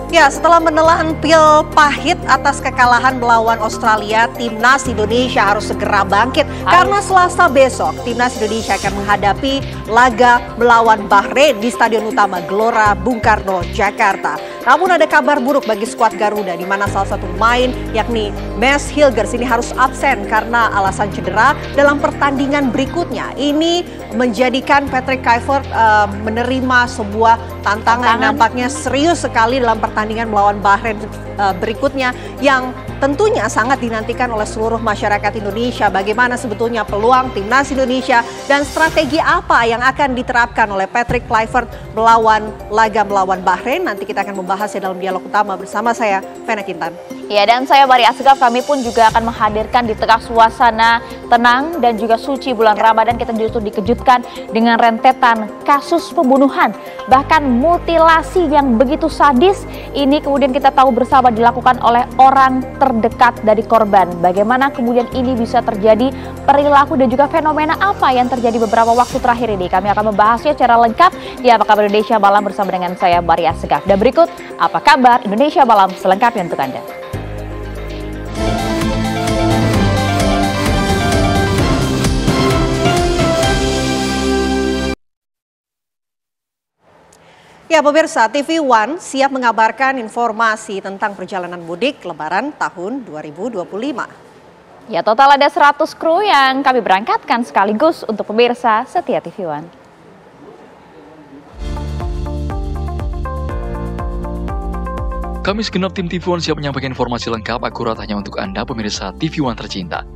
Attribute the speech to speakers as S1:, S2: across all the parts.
S1: Ya, setelah menelan pil pahit atas kekalahan melawan Australia, Timnas Indonesia harus segera bangkit. Karena Selasa besok, Timnas Indonesia akan menghadapi laga melawan Bahrain di Stadion Utama Gelora Bung Karno, Jakarta. Namun ada kabar buruk bagi skuad Garuda, di mana salah satu pemain yakni Mads Hilgers ini harus absen karena alasan cedera dalam pertandingan berikutnya. Ini menjadikan Patrick Kluivert menerima sebuah tantangan yang nampaknya serius sekali dalam pertandingan melawan Bahrain berikutnya yang tentunya sangat dinantikan oleh seluruh masyarakat Indonesia. Bagaimana sebetulnya peluang Timnas Indonesia dan strategi apa yang akan diterapkan oleh Patrick Kluivert melawan Bahrain? Nanti kita akan membahasnya dalam dialog utama bersama saya, Vena Kintan.
S2: Ya, dan saya Maria Asgaf, kami pun juga akan menghadirkan di tengah suasana tenang dan juga suci bulan Ramadan, kita justru dikejutkan dengan rentetan kasus pembunuhan, bahkan mutilasi yang begitu sadis. Ini kemudian kita tahu bersama dilakukan oleh orang terdekat dari korban. Bagaimana kemudian ini bisa terjadi, perilaku dan juga fenomena apa yang terjadi beberapa waktu terakhir ini. Kami akan membahasnya secara lengkap di Apa Kabar Indonesia Malam bersama dengan saya Maria Asgaf. Dan berikut Apa Kabar Indonesia Malam selengkapnya untuk Anda.
S1: Ya pemirsa, TV One siap mengabarkan informasi tentang perjalanan mudik Lebaran tahun 2025.
S2: Ya, total ada 100 kru yang kami berangkatkan sekaligus untuk pemirsa setia TV One.
S3: Kami segenap tim TV One siap menyampaikan informasi lengkap akurat hanya untuk Anda pemirsa TV One tercinta.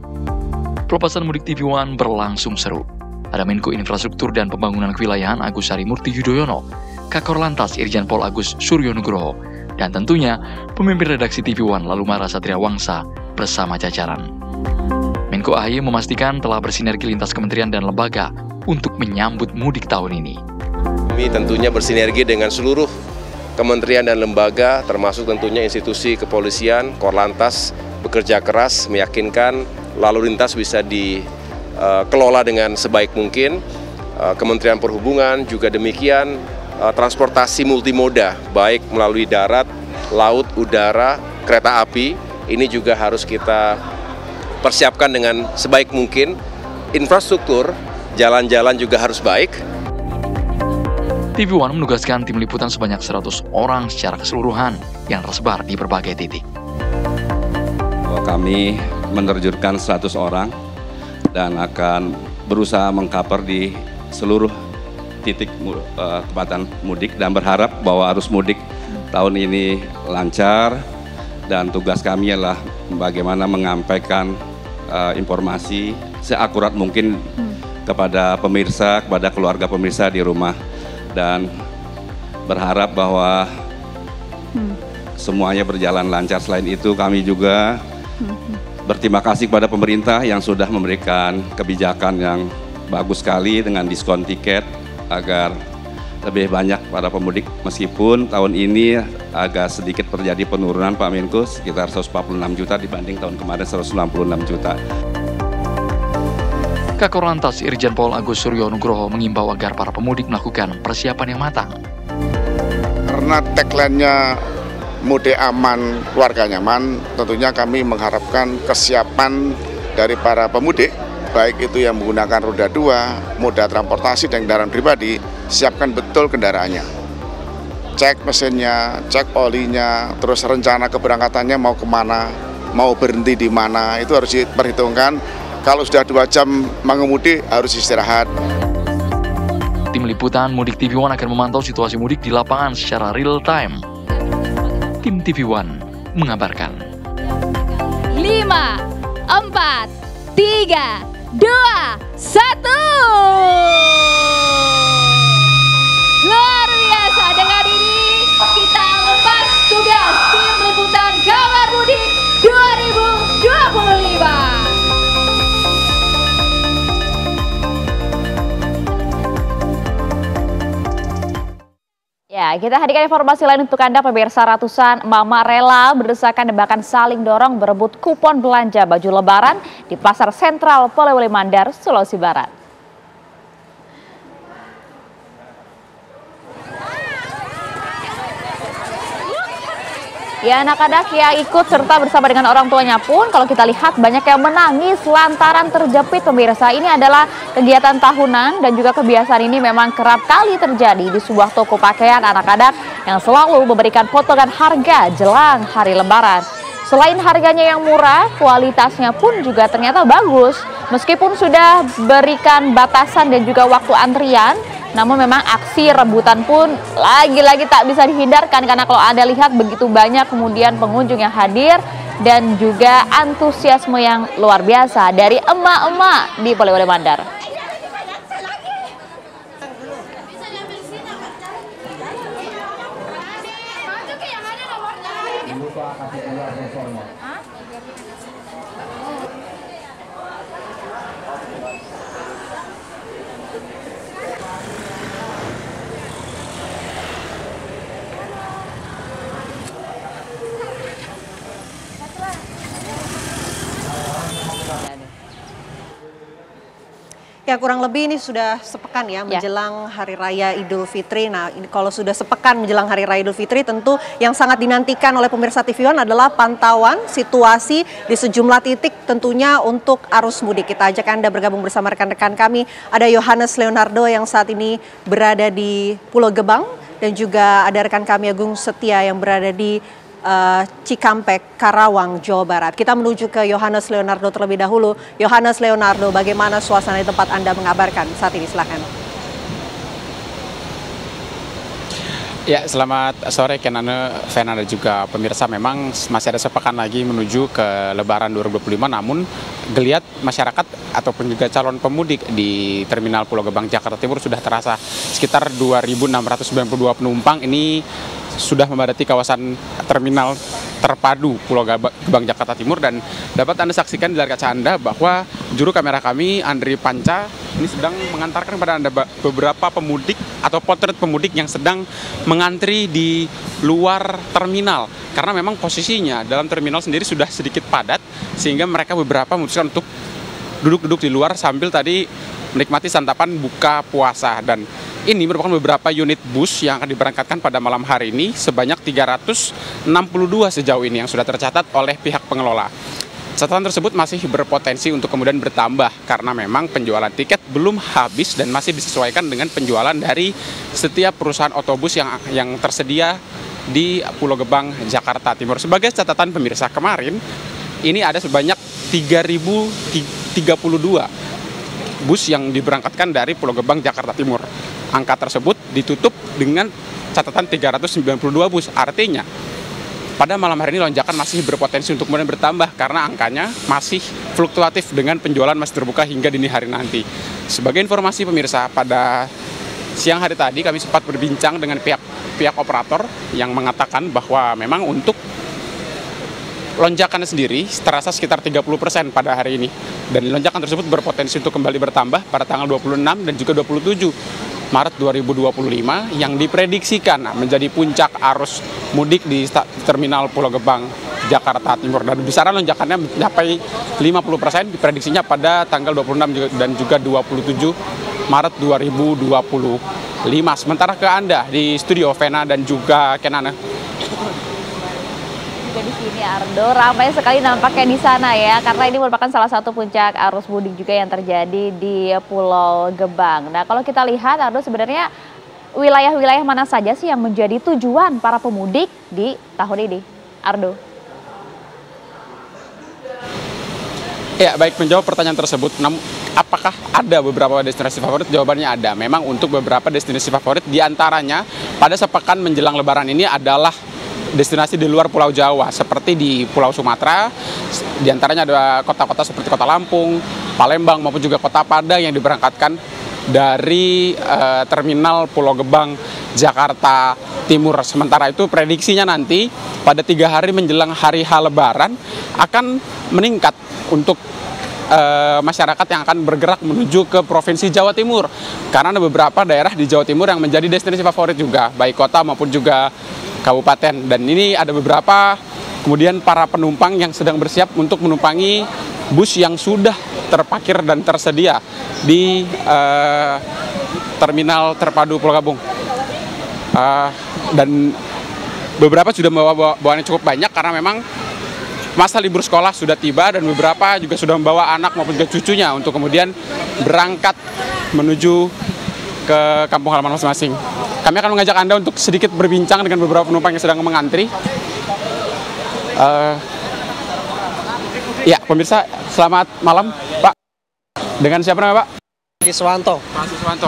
S3: Pelepasan mudik TV One berlangsung seru. Ada Menko Infrastruktur dan Pembangunan Kewilayahan Agus Harimurti Yudhoyono, Kakor Lantas Irjen Pol Agus Suryonugroho, dan tentunya pemimpin redaksi TV One Lalumara Satria Wangsa bersama jajaran. Menko AHY memastikan telah bersinergi lintas kementerian dan lembaga untuk menyambut mudik tahun ini.
S4: Kami tentunya bersinergi dengan seluruh kementerian dan lembaga, termasuk tentunya institusi kepolisian, Korlantas, bekerja keras meyakinkan lalu lintas bisa dikelola dengan sebaik mungkin. Kementerian Perhubungan juga demikian, transportasi multimoda, baik melalui darat, laut, udara, kereta api, ini juga harus kita persiapkan dengan sebaik mungkin. Infrastruktur, jalan-jalan juga harus baik.
S3: TV One menugaskan tim liputan sebanyak 100 orang secara keseluruhan yang tersebar di berbagai titik.
S5: Kami menerjunkan 100 orang dan akan berusaha mengcover di seluruh titik kepadatan mudik dan berharap bahwa arus mudik tahun ini lancar, dan tugas kami adalah bagaimana menyampaikan informasi seakurat mungkin kepada pemirsa, kepada keluarga pemirsa di rumah, dan berharap bahwa semuanya berjalan lancar. Selain itu kami juga berterima kasih kepada pemerintah yang sudah memberikan kebijakan yang bagus sekali dengan diskon tiket agar lebih banyak para pemudik, meskipun tahun ini agak sedikit terjadi penurunan Pak Menko, sekitar 146 juta dibanding tahun kemarin 166 juta.
S3: Kakor Lantas Irjen Pol Agus Suryonugroho mengimbau agar para pemudik melakukan persiapan yang matang.
S6: Karena tagline-nya mudik aman, keluarga nyaman, tentunya kami mengharapkan kesiapan dari para pemudik, baik itu yang menggunakan roda 2, moda transportasi dan kendaraan pribadi, siapkan betul kendaraannya. Cek mesinnya, cek olinya, terus rencana keberangkatannya mau kemana, mau berhenti di mana, itu harus diperhitungkan. Kalau sudah 2 jam mengemudi harus istirahat.
S3: Tim liputan Mudik TV One akan memantau situasi mudik di lapangan secara real time. Tim TV One mengabarkan.
S7: 5, 4, 3, 2, 1. Luar biasa, dengan ini kita lepas tugas tim liputan Kabar Mudik 2025.
S2: Ya, kita hadirkan informasi lain untuk Anda pemirsa. Ratusan mama rela berdesakan dan bahkan saling dorong berebut kupon belanja baju lebaran di Pasar Sentral Polewali Mandar, Sulawesi Barat. Ya, anak-anak yang ikut serta bersama dengan orang tuanya pun kalau kita lihat banyak yang menangis lantaran terjepit pemirsa. Ini adalah kegiatan tahunan dan juga kebiasaan ini memang kerap kali terjadi di sebuah toko pakaian anak-anak yang selalu memberikan potongan harga jelang hari Lebaran. Selain harganya yang murah, kualitasnya pun juga ternyata bagus. Meskipun sudah berikan batasan dan juga waktu antrian, namun memang aksi rebutan pun lagi-lagi tak bisa dihindarkan karena kalau Anda lihat begitu banyak kemudian pengunjung yang hadir dan juga antusiasme yang luar biasa dari emak-emak di Polewali Mandar.
S1: Ya, kurang lebih ini sudah sepekan ya menjelang Hari Raya Idul Fitri. Nah, ini kalau sudah sepekan menjelang Hari Raya Idul Fitri, tentu yang sangat dinantikan oleh pemirsa TV One adalah pantauan situasi di sejumlah titik tentunya untuk arus mudik. Kita ajak Anda bergabung bersama rekan-rekan kami. Ada Yohanes Leonardo yang saat ini berada di Pulau Gebang dan juga ada rekan kami Agung Setia yang berada di Cikampek, Karawang, Jawa Barat. Kita menuju ke Yohanes Leonardo terlebih dahulu. Yohanes Leonardo, bagaimana suasana di tempat Anda mengabarkan saat ini? Silakan.
S8: Ya, selamat sore Kenane, Vena dan juga pemirsa. Memang masih ada sepekan lagi menuju ke Lebaran 2025, namun geliat masyarakat ataupun juga calon pemudik di Terminal Pulau Gebang, Jakarta Timur sudah terasa. Sekitar 2.692 penumpang ini sudah memadati kawasan terminal terpadu Pulau Gebang, Jakarta Timur, dan dapat Anda saksikan di layar kaca Anda bahwa juru kamera kami Andri Panca ini sedang mengantarkan kepada Anda beberapa pemudik atau potret pemudik yang sedang mengantri di luar terminal, karena memang posisinya dalam terminal sendiri sudah sedikit padat sehingga mereka beberapa memutuskan untuk duduk-duduk di luar sambil tadi menikmati santapan buka puasa. Dan ini merupakan beberapa unit bus yang akan diberangkatkan pada malam hari ini sebanyak 362 sejauh ini yang sudah tercatat oleh pihak pengelola. Catatan tersebut masih berpotensi untuk kemudian bertambah karena memang penjualan tiket belum habis dan masih disesuaikan dengan penjualan dari setiap perusahaan otobus yang tersedia di Pulau Gebang, Jakarta Timur. Sebagai catatan pemirsa, kemarin ini ada sebanyak 3.032 bus yang diberangkatkan dari Pulau Gebang, Jakarta Timur. Angka tersebut ditutup dengan catatan 392 bus. Artinya pada malam hari ini lonjakan masih berpotensi untuk kemudian bertambah karena angkanya masih fluktuatif dengan penjualan masih terbuka hingga dini hari nanti. Sebagai informasi pemirsa, pada siang hari tadi kami sempat berbincang dengan pihak operator yang mengatakan bahwa memang untuk lonjakan sendiri terasa sekitar 30% pada hari ini. Dan lonjakan tersebut berpotensi untuk kembali bertambah pada tanggal 26 dan juga 27 Maret 2025 yang diprediksikan menjadi puncak arus mudik di Terminal Pulau Gebang, Jakarta Timur. Dan besaran lonjakannya mencapai 50%, diprediksinya pada tanggal 26 dan juga 27 Maret 2025. Sementara ke Anda di studio, Vena dan juga Kenana.
S2: Di sini Ardo, ramai sekali nampaknya di sana ya, karena ini merupakan salah satu puncak arus mudik juga yang terjadi di Pulau Gebang. Nah, kalau kita lihat Ardo, sebenarnya wilayah-wilayah mana saja sih yang menjadi tujuan para pemudik di tahun ini, Ardo?
S8: Ya, baik, menjawab pertanyaan tersebut, apakah ada beberapa destinasi favorit? Jawabannya ada. Memang untuk beberapa destinasi favorit, diantaranya pada sepekan menjelang Lebaran ini adalah destinasi di luar Pulau Jawa, seperti di Pulau Sumatera, diantaranya ada kota-kota seperti Kota Lampung, Palembang, maupun juga Kota Padang yang diberangkatkan dari Terminal Pulau Gebang, Jakarta Timur. Sementara itu prediksinya nanti pada 3 hari menjelang hari H Lebaran akan meningkat untuk masyarakat yang akan bergerak menuju ke Provinsi Jawa Timur, karena ada beberapa daerah di Jawa Timur yang menjadi destinasi favorit juga, baik kota maupun juga kabupaten. Dan ini ada beberapa kemudian para penumpang yang sedang bersiap untuk menumpangi bus yang sudah terparkir dan tersedia di Terminal Terpadu Pulau Gebang. Dan beberapa sudah membawa bawaan yang cukup banyak karena memang masa libur sekolah sudah tiba dan beberapa juga sudah membawa anak maupun juga cucunya untuk kemudian berangkat menuju ke kampung halaman masing-masing. Kami akan mengajak Anda untuk sedikit berbincang dengan beberapa penumpang yang sedang mengantri. Ya, pemirsa, selamat malam, Pak. Dengan siapa namanya, Pak?
S9: Siswanto.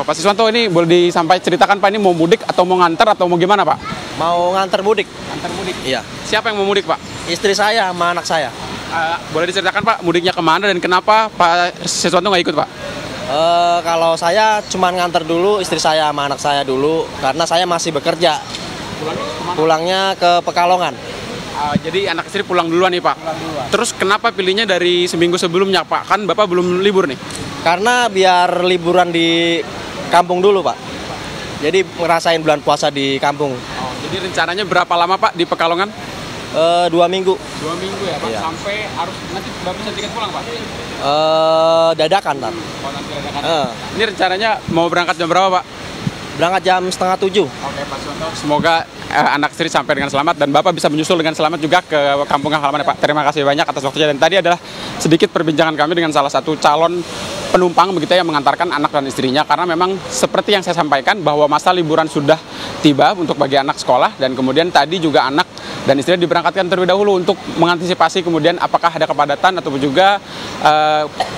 S8: Pak Siswanto, ini boleh ceritakan Pak, ini mau mudik atau mau nganter atau mau gimana, Pak?
S9: Mau nganter mudik.
S8: Nganter mudik?
S9: Iya.
S8: Siapa yang mau mudik, Pak?
S9: Istri saya sama anak saya.
S8: Boleh diceritakan, Pak, mudiknya kemana dan kenapa Pak Siswanto nggak ikut, Pak?
S9: Kalau saya cuma nganter dulu istri saya sama anak saya dulu karena saya masih bekerja. Pulangnya ke Pekalongan.
S8: Jadi anak istri pulang duluan nih, Pak? Pulang duluan. Terus kenapa pilihnya dari seminggu sebelumnya, Pak? Kan Bapak belum libur nih?
S9: Karena biar liburan di kampung dulu, Pak. Jadi ngerasain bulan puasa di kampung.
S8: Jadi rencananya berapa lama, Pak, di Pekalongan?
S9: 2 minggu.
S8: 2 minggu ya, Pak? Iya. Sampai harus nanti Bapak bisa tiket pulang, Pak?
S9: Dadakan, Pak.
S8: Nanti dadakan. Ini rencananya mau berangkat jam berapa, Pak?
S9: Berangkat jam 6:30.
S8: Oke, Pak Siswanto. Semoga anak istri sampai dengan selamat dan Bapak bisa menyusul dengan selamat juga ke kampung halaman, Pak. Terima kasih banyak atas waktunya. Dan tadi adalah sedikit perbincangan kami dengan salah satu calon penumpang begitu yang mengantarkan anak dan istrinya, karena memang seperti yang saya sampaikan bahwa masa liburan sudah tiba untuk bagi anak sekolah, dan kemudian tadi juga anak dan istrinya diberangkatkan terlebih dahulu untuk mengantisipasi kemudian apakah ada kepadatan ataupun juga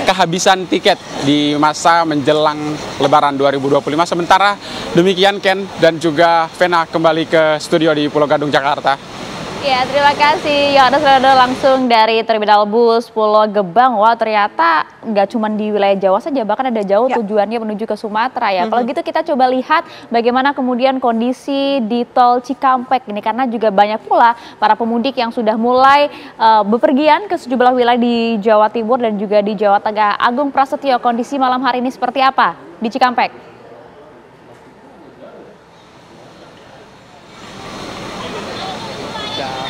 S8: kehabisan tiket di masa menjelang Lebaran 2025. Sementara demikian, Ken dan juga Vena kembali ke studio di Pulau Gadung, Jakarta.
S2: Ya, terima kasih Yohanes Leonardo langsung dari Terminal Bus Pulau Gebang. Wah, ternyata nggak cuma di wilayah Jawa saja, bahkan ada jauh tujuannya menuju ke Sumatera ya. Kalau gitu kita coba lihat bagaimana kemudian kondisi di Tol Cikampek ini, karena juga banyak pula para pemudik yang sudah mulai bepergian ke sejumlah wilayah di Jawa Timur dan juga di Jawa Tengah. Agung Prasetyo, kondisi malam hari ini seperti apa di Cikampek?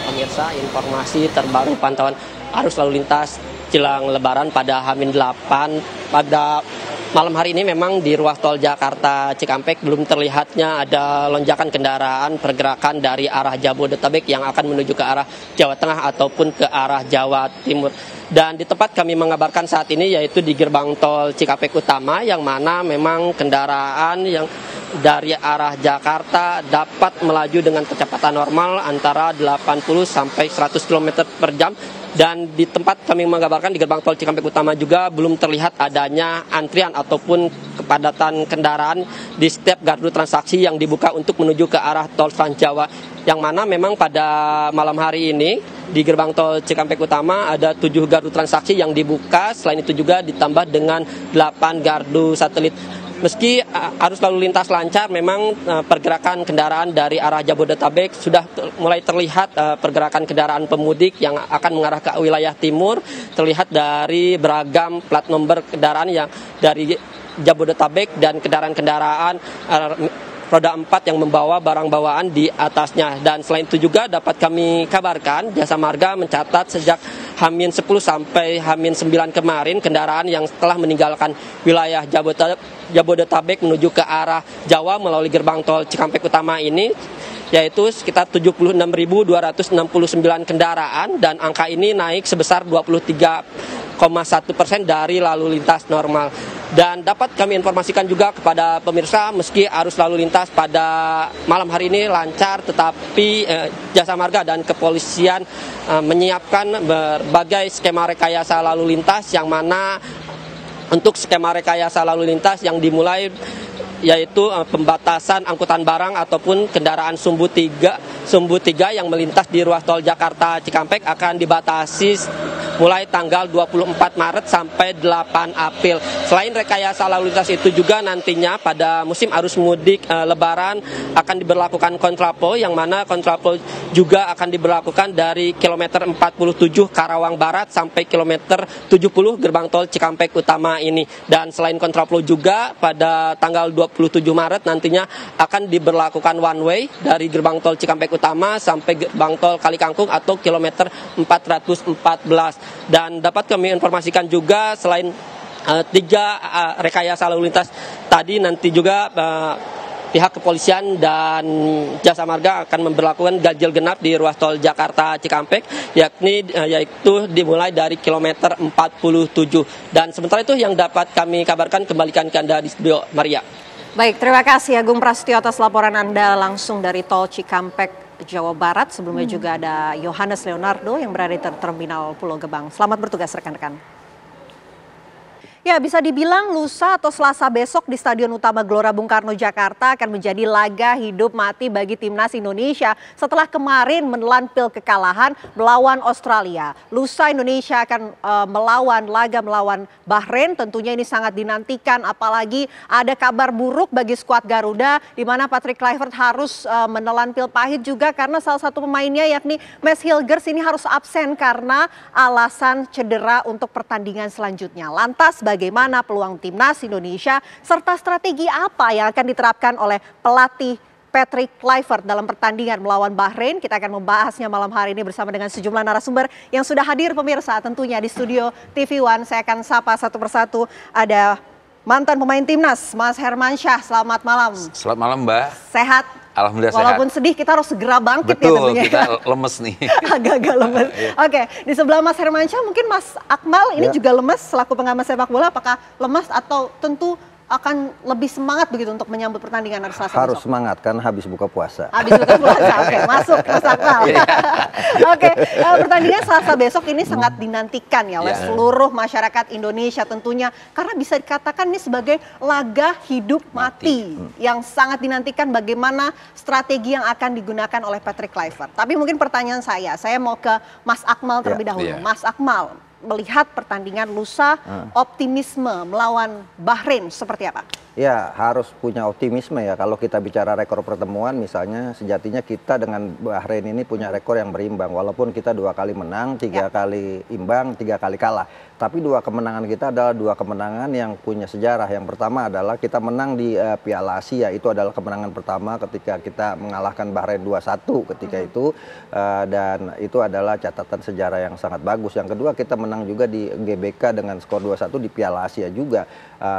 S10: Pemirsa, informasi terbaru pantauan arus lalu lintas jelang Lebaran pada H-8 pada malam hari ini. Memang di ruas tol Jakarta Cikampek belum terlihatnya ada lonjakan kendaraan pergerakan dari arah Jabodetabek yang akan menuju ke arah Jawa Tengah ataupun ke arah Jawa Timur. Dan di tempat kami mengabarkan saat ini yaitu di gerbang tol Cikampek Utama, yang mana memang kendaraan yang dari arah Jakarta dapat melaju dengan kecepatan normal antara 80 sampai 100 km per jam. Dan di tempat kami mengabarkan di gerbang tol Cikampek Utama juga belum terlihat adanya antrian ataupun kepadatan kendaraan di setiap gardu transaksi yang dibuka untuk menuju ke arah tol Trans Jawa. Yang mana memang pada malam hari ini di gerbang tol Cikampek Utama ada 7 gardu transaksi yang dibuka. Selain itu juga ditambah dengan 8 gardu satelit. Meski arus lalu lintas lancar, memang pergerakan kendaraan dari arah Jabodetabek sudah mulai terlihat pergerakan kendaraan pemudik yang akan mengarah ke wilayah timur. Terlihat dari beragam plat nomor kendaraan yang dari Jabodetabek dan kendaraan-kendaraan roda 4 yang membawa barang bawaan di atasnya. Dan selain itu juga dapat kami kabarkan, Jasa Marga mencatat sejak H-10 sampai H-9 kemarin kendaraan yang telah meninggalkan wilayah Jabodetabek menuju ke arah Jawa melalui gerbang tol Cikampek Utama ini yaitu sekitar 76.269 kendaraan, dan angka ini naik sebesar 23,1% dari lalu lintas normal. Dan dapat kami informasikan juga kepada pemirsa, meski arus lalu lintas pada malam hari ini lancar, tetapi Jasa Marga dan kepolisian menyiapkan berbagai skema rekayasa lalu lintas, yang mana untuk skema rekayasa lalu lintas yang dimulai yaitu pembatasan angkutan barang ataupun kendaraan sumbu 3 yang melintas di ruas tol Jakarta Cikampek akan dibatasi mulai tanggal 24 Maret sampai 8 April. Selain rekayasa lalu lintas itu juga nantinya pada musim arus mudik Lebaran akan diberlakukan kontraflow, yang mana kontraflow juga akan diberlakukan dari kilometer 47 Karawang Barat sampai kilometer 70 gerbang tol Cikampek Utama ini. Dan selain kontraflow juga pada tanggal 27 Maret nantinya akan diberlakukan one way dari gerbang tol Cikampek Utama sampai gerbang tol Kalikangkung atau kilometer 414. Dan dapat kami informasikan juga selain 3 rekayasa lalu lintas tadi, nanti juga pihak kepolisian dan Jasa Marga akan memberlakukan ganjil genap di ruas tol Jakarta Cikampek, yaitu dimulai dari kilometer 47. Dan sementara itu yang dapat kami kabarkan, kembalikan ke Anda di studio, Maria.
S1: Baik, terima kasih Agung Prasetyo atas laporan Anda langsung dari tol Cikampek, Jawa Barat. Sebelumnya juga ada Yohanes Leonardo yang berada di Terminal Pulau Gebang. Selamat bertugas rekan-rekan. Ya, bisa dibilang lusa atau Selasa besok di Stadion Utama Gelora Bung Karno Jakarta akan menjadi laga hidup mati bagi timnas Indonesia setelah kemarin menelan pil kekalahan melawan Australia. Lusa Indonesia akan melawan Bahrain. Tentunya ini sangat dinantikan, apalagi ada kabar buruk bagi skuad Garuda di mana Patrick Kluivert harus menelan pil pahit juga karena salah satu pemainnya yakni Mads Hilgers ini harus absen karena alasan cedera untuk pertandingan selanjutnya. Lantas bagaimana peluang timnas Indonesia serta strategi apa yang akan diterapkan oleh pelatih Patrick Kluivert dalam pertandingan melawan Bahrain? Kita akan membahasnya malam hari ini bersama dengan sejumlah narasumber yang sudah hadir pemirsa tentunya di studio TV One. Saya akan sapa satu persatu. Ada mantan pemain timnas Mas Hermansyah. Selamat malam.
S11: Selamat malam Mbak.
S1: Sehat?
S11: Alhamdulillah
S1: Walaupun
S11: sehat.
S1: sedih kita harus segera bangkit.
S11: Betul,
S1: ya tentunya.
S11: Kita lemes nih.
S1: Agak-agak lemes. Oke, di sebelah Mas Hermansyah mungkin Mas Akmal ini juga lemes selaku pengamat sepak bola. Apakah lemas atau tentu akan lebih semangat begitu untuk menyambut pertandingan hari Selasa
S12: Harus
S1: besok?
S12: semangat kan habis buka puasa.
S1: Habis buka puasa, oke, masuk Mas Akmal. Oke, pertandingan Selasa besok ini sangat dinantikan ya oleh seluruh masyarakat Indonesia tentunya. Karena bisa dikatakan ini sebagai laga hidup mati. Yang sangat dinantikan bagaimana strategi yang akan digunakan oleh Patrick Kluivert. Tapi mungkin pertanyaan saya mau ke Mas Akmal terlebih dahulu. Mas Akmal, melihat pertandingan lusa, optimisme melawan Bahrain seperti apa?
S12: Ya, harus punya optimisme ya. Kalau kita bicara rekor pertemuan misalnya, sejatinya kita dengan Bahrain ini punya rekor yang berimbang. Walaupun kita 2 kali menang, 3 kali imbang, 3 kali kalah. Tapi 2 kemenangan kita adalah 2 kemenangan yang punya sejarah. Yang pertama adalah kita menang di Piala Asia. Itu adalah kemenangan pertama ketika kita mengalahkan Bahrain 2-1 ketika itu. Dan itu adalah catatan sejarah yang sangat bagus. Yang kedua, kita menang juga di GBK dengan skor 2-1 di Piala Asia juga.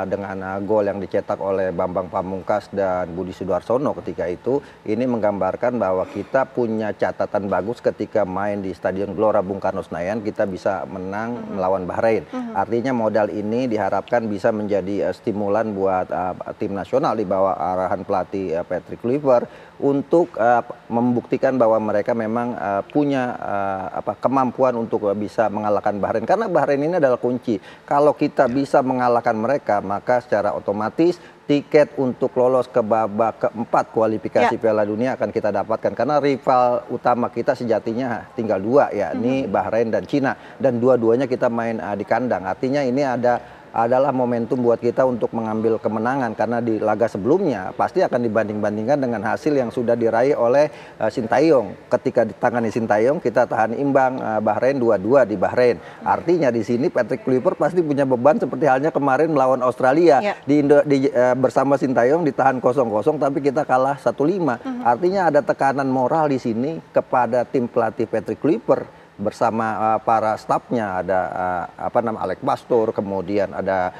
S12: Dengan gol yang dicetak oleh Bambang Pamungkas dan Budi Sudarsono ketika itu. Ini menggambarkan bahwa kita punya catatan bagus ketika main di Stadion Gelora Bung Karno Senayan, kita bisa menang melawan Bahrain. Artinya modal ini diharapkan bisa menjadi stimulan buat tim nasional di bawah arahan pelatih Patrick Kluivert untuk membuktikan bahwa mereka memang punya kemampuan untuk bisa mengalahkan Bahrain. Karena Bahrain ini adalah kunci. Kalau kita bisa mengalahkan mereka, maka secara otomatis tiket untuk lolos ke babak keempat kualifikasi Piala Dunia akan kita dapatkan. Karena rival utama kita sejatinya tinggal 2, yakni Bahrain dan Cina. Dan dua-duanya kita main di kandang. Artinya ini adalah momentum buat kita untuk mengambil kemenangan. Karena di laga sebelumnya pasti akan dibanding-bandingkan dengan hasil yang sudah diraih oleh Sintayong. Ketika ditangani Sintayong, kita tahan imbang Bahrain 2-2 di Bahrain. Artinya di sini Patrick Kluivert pasti punya beban seperti halnya kemarin melawan Australia. Bersama Sintayong ditahan 0-0 tapi kita kalah 1-5. Artinya ada tekanan moral di sini kepada tim pelatih Patrick Kluivert bersama para stafnya. Ada Alex Pastor, kemudian ada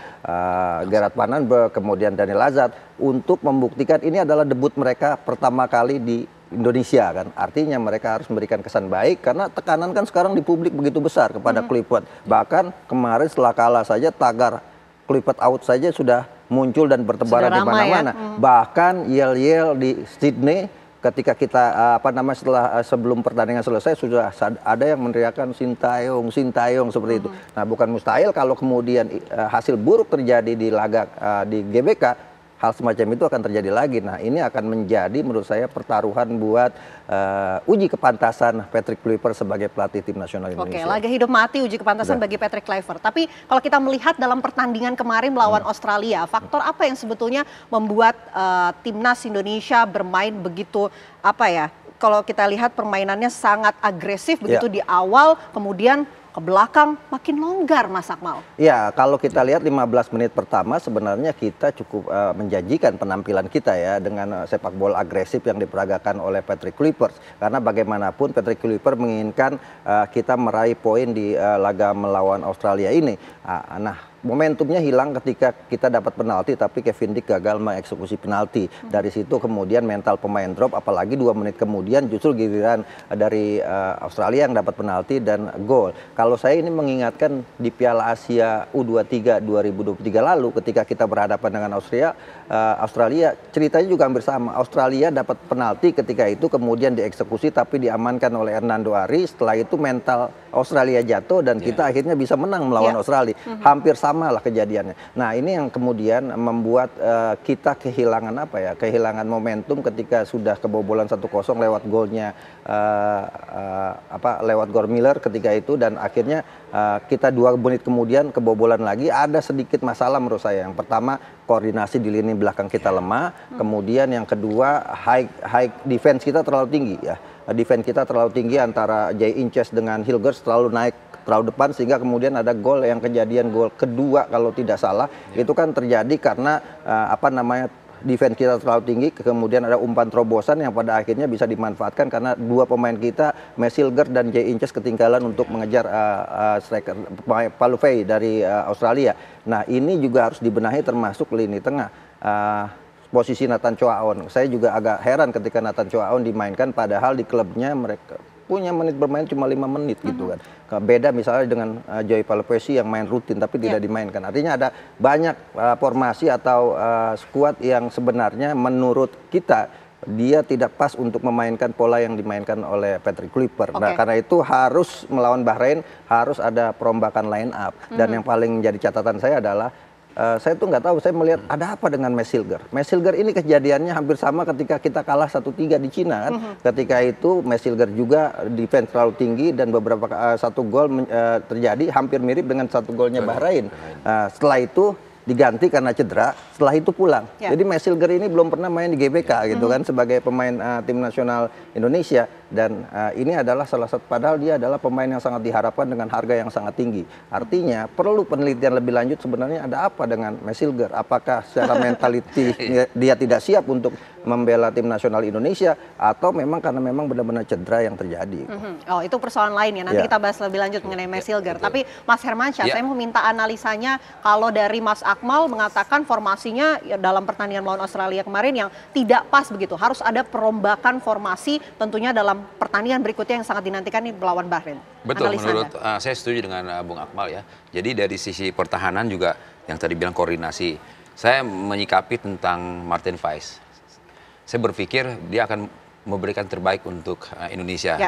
S12: Gerard Van Aanberg, kemudian Daniel Hazard, untuk membuktikan ini adalah debut mereka pertama kali di Indonesia kan. Artinya mereka harus memberikan kesan baik karena tekanan kan sekarang di publik begitu besar kepada Kluivert. Bahkan kemarin setelah kalah saja tagar Kluivert out saja sudah muncul dan bertebaran di mana-mana. Bahkan yel-yel di Sydney ketika kita sebelum pertandingan selesai sudah ada yang meneriakan Sintayong seperti itu. Nah, bukan mustahil kalau kemudian hasil buruk terjadi di laga di GBK, hal semacam itu akan terjadi lagi. Nah, ini akan menjadi menurut saya pertaruhan buat uji kepantasan Patrick Kluivert sebagai pelatih tim nasional Indonesia.
S1: Oke, laga hidup mati uji kepantasan bagi Patrick Kluivert. Tapi kalau kita melihat dalam pertandingan kemarin melawan Australia, faktor apa yang sebetulnya membuat timnas Indonesia bermain begitu kalau kita lihat permainannya sangat agresif begitu di awal, kemudian ke belakang makin longgar, Mas Akmal.
S12: Ya, kalau kita lihat 15 menit pertama sebenarnya kita cukup menjanjikan penampilan kita ya dengan sepak bola agresif yang diperagakan oleh Patrick Kluivert. Karena bagaimanapun Patrick Kluivert menginginkan kita meraih poin di laga melawan Australia ini. Nah, momentumnya hilang ketika kita dapat penalti tapi Kevin Dick gagal mengeksekusi penalti. Dari situ kemudian mental pemain drop, apalagi 2 menit kemudian justru giliran dari Australia yang dapat penalti dan gol. Kalau saya ini mengingatkan di Piala Asia U23 2023 lalu ketika kita berhadapan dengan Australia ceritanya juga hampir sama. Australia dapat penalti ketika itu kemudian dieksekusi tapi diamankan oleh Hernando Ari. Setelah itu mental Australia jatuh dan kita akhirnya bisa menang melawan Australia. Hampir sama lah kejadiannya. Nah, ini yang kemudian membuat kita kehilangan kehilangan momentum ketika sudah kebobolan 1-0 lewat golnya lewat gol Miller ketika itu, dan akhirnya kita 2 menit kemudian kebobolan lagi. Ada sedikit masalah menurut saya. Yang pertama, koordinasi di lini belakang kita lemah. Kemudian yang kedua, high defense kita terlalu tinggi ya. Defense kita terlalu tinggi antara Jay Inches dengan Hilgers terlalu naik terlalu depan, sehingga kemudian ada gol yang kejadian gol kedua kalau tidak salah itu kan terjadi karena defense kita terlalu tinggi, kemudian ada umpan terobosan yang pada akhirnya bisa dimanfaatkan karena 2 pemain kita, Messilger dan Jay Inches ketinggalan untuk mengejar striker Palufei dari Australia. Nah, ini juga harus dibenahi termasuk lini tengah. Posisi Nathan Choaon, saya juga agak heran ketika Nathan Choaon dimainkan padahal di klubnya mereka punya menit bermain cuma 5 menit gitu kan. Beda misalnya dengan Joey Palupesi yang main rutin tapi tidak dimainkan. Artinya ada banyak formasi atau skuad yang sebenarnya menurut kita dia tidak pas untuk memainkan pola yang dimainkan oleh Patrick Kluivert. Nah, karena itu harus melawan Bahrain harus ada perombakan line up. Dan yang paling menjadi catatan saya adalah saya tuh nggak tahu, saya melihat ada apa dengan Messilger. Messilger ini kejadiannya hampir sama ketika kita kalah 1-3 di Cina kan. Ketika itu Messilger juga defense terlalu tinggi dan beberapa 1 gol terjadi hampir mirip dengan 1 golnya Bahrain. Setelah itu diganti karena cedera, setelah itu pulang. Jadi Messilger ini belum pernah main di GBK gitu kan sebagai pemain tim nasional Indonesia, dan ini adalah salah satu, padahal dia adalah pemain yang sangat diharapkan dengan harga yang sangat tinggi. Artinya perlu penelitian lebih lanjut sebenarnya ada apa dengan Messilger. Apakah secara mentality dia tidak siap untuk membela tim nasional Indonesia atau memang karena memang benar-benar cedera yang terjadi.
S1: Oh, itu persoalan lain ya. Nanti kita bahas lebih lanjut mengenai Messilger. Tapi Mas Hermansyah, saya mau minta analisanya kalau dari Mas Akmal mengatakan formasinya ya dalam pertandingan melawan Australia kemarin yang tidak pas begitu. Harus ada perombakan formasi tentunya dalam pertandingan berikutnya yang sangat dinantikan ini melawan Bahrain.
S11: Betul, menurut saya setuju dengan Bung Akmal ya. Jadi dari sisi pertahanan juga yang tadi bilang koordinasi. Saya menyikapi tentang Martin Weiss. Saya berpikir dia akan memberikan terbaik untuk Indonesia.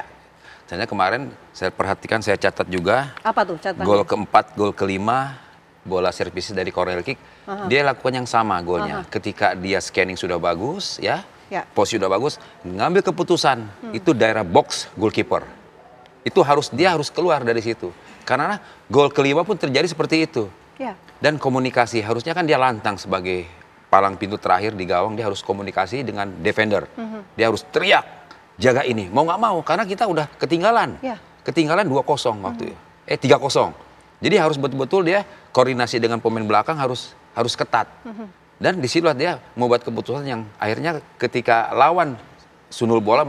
S11: Ternyata kemarin saya perhatikan, saya catat juga. Apa tuh catatannya? Gol keempat, gol kelima, bola servis dari corner kick. Dia lakukan yang sama golnya. Ketika dia scanning sudah bagus, posisi sudah bagus, ngambil keputusan itu daerah box goalkeeper. Itu dia harus keluar dari situ. Karena gol kelima pun terjadi seperti itu. Dan komunikasi harusnya kan dia lantang sebagai palang pintu terakhir di gawang, dia harus komunikasi dengan defender. Dia harus teriak, jaga ini. Mau nggak mau, karena kita udah ketinggalan. Ketinggalan 2-0 waktu itu. 3-0. Jadi harus betul-betul dia koordinasi dengan pemain belakang harus ketat. Dan disitulah dia membuat keputusan yang akhirnya ketika lawan sundul bola,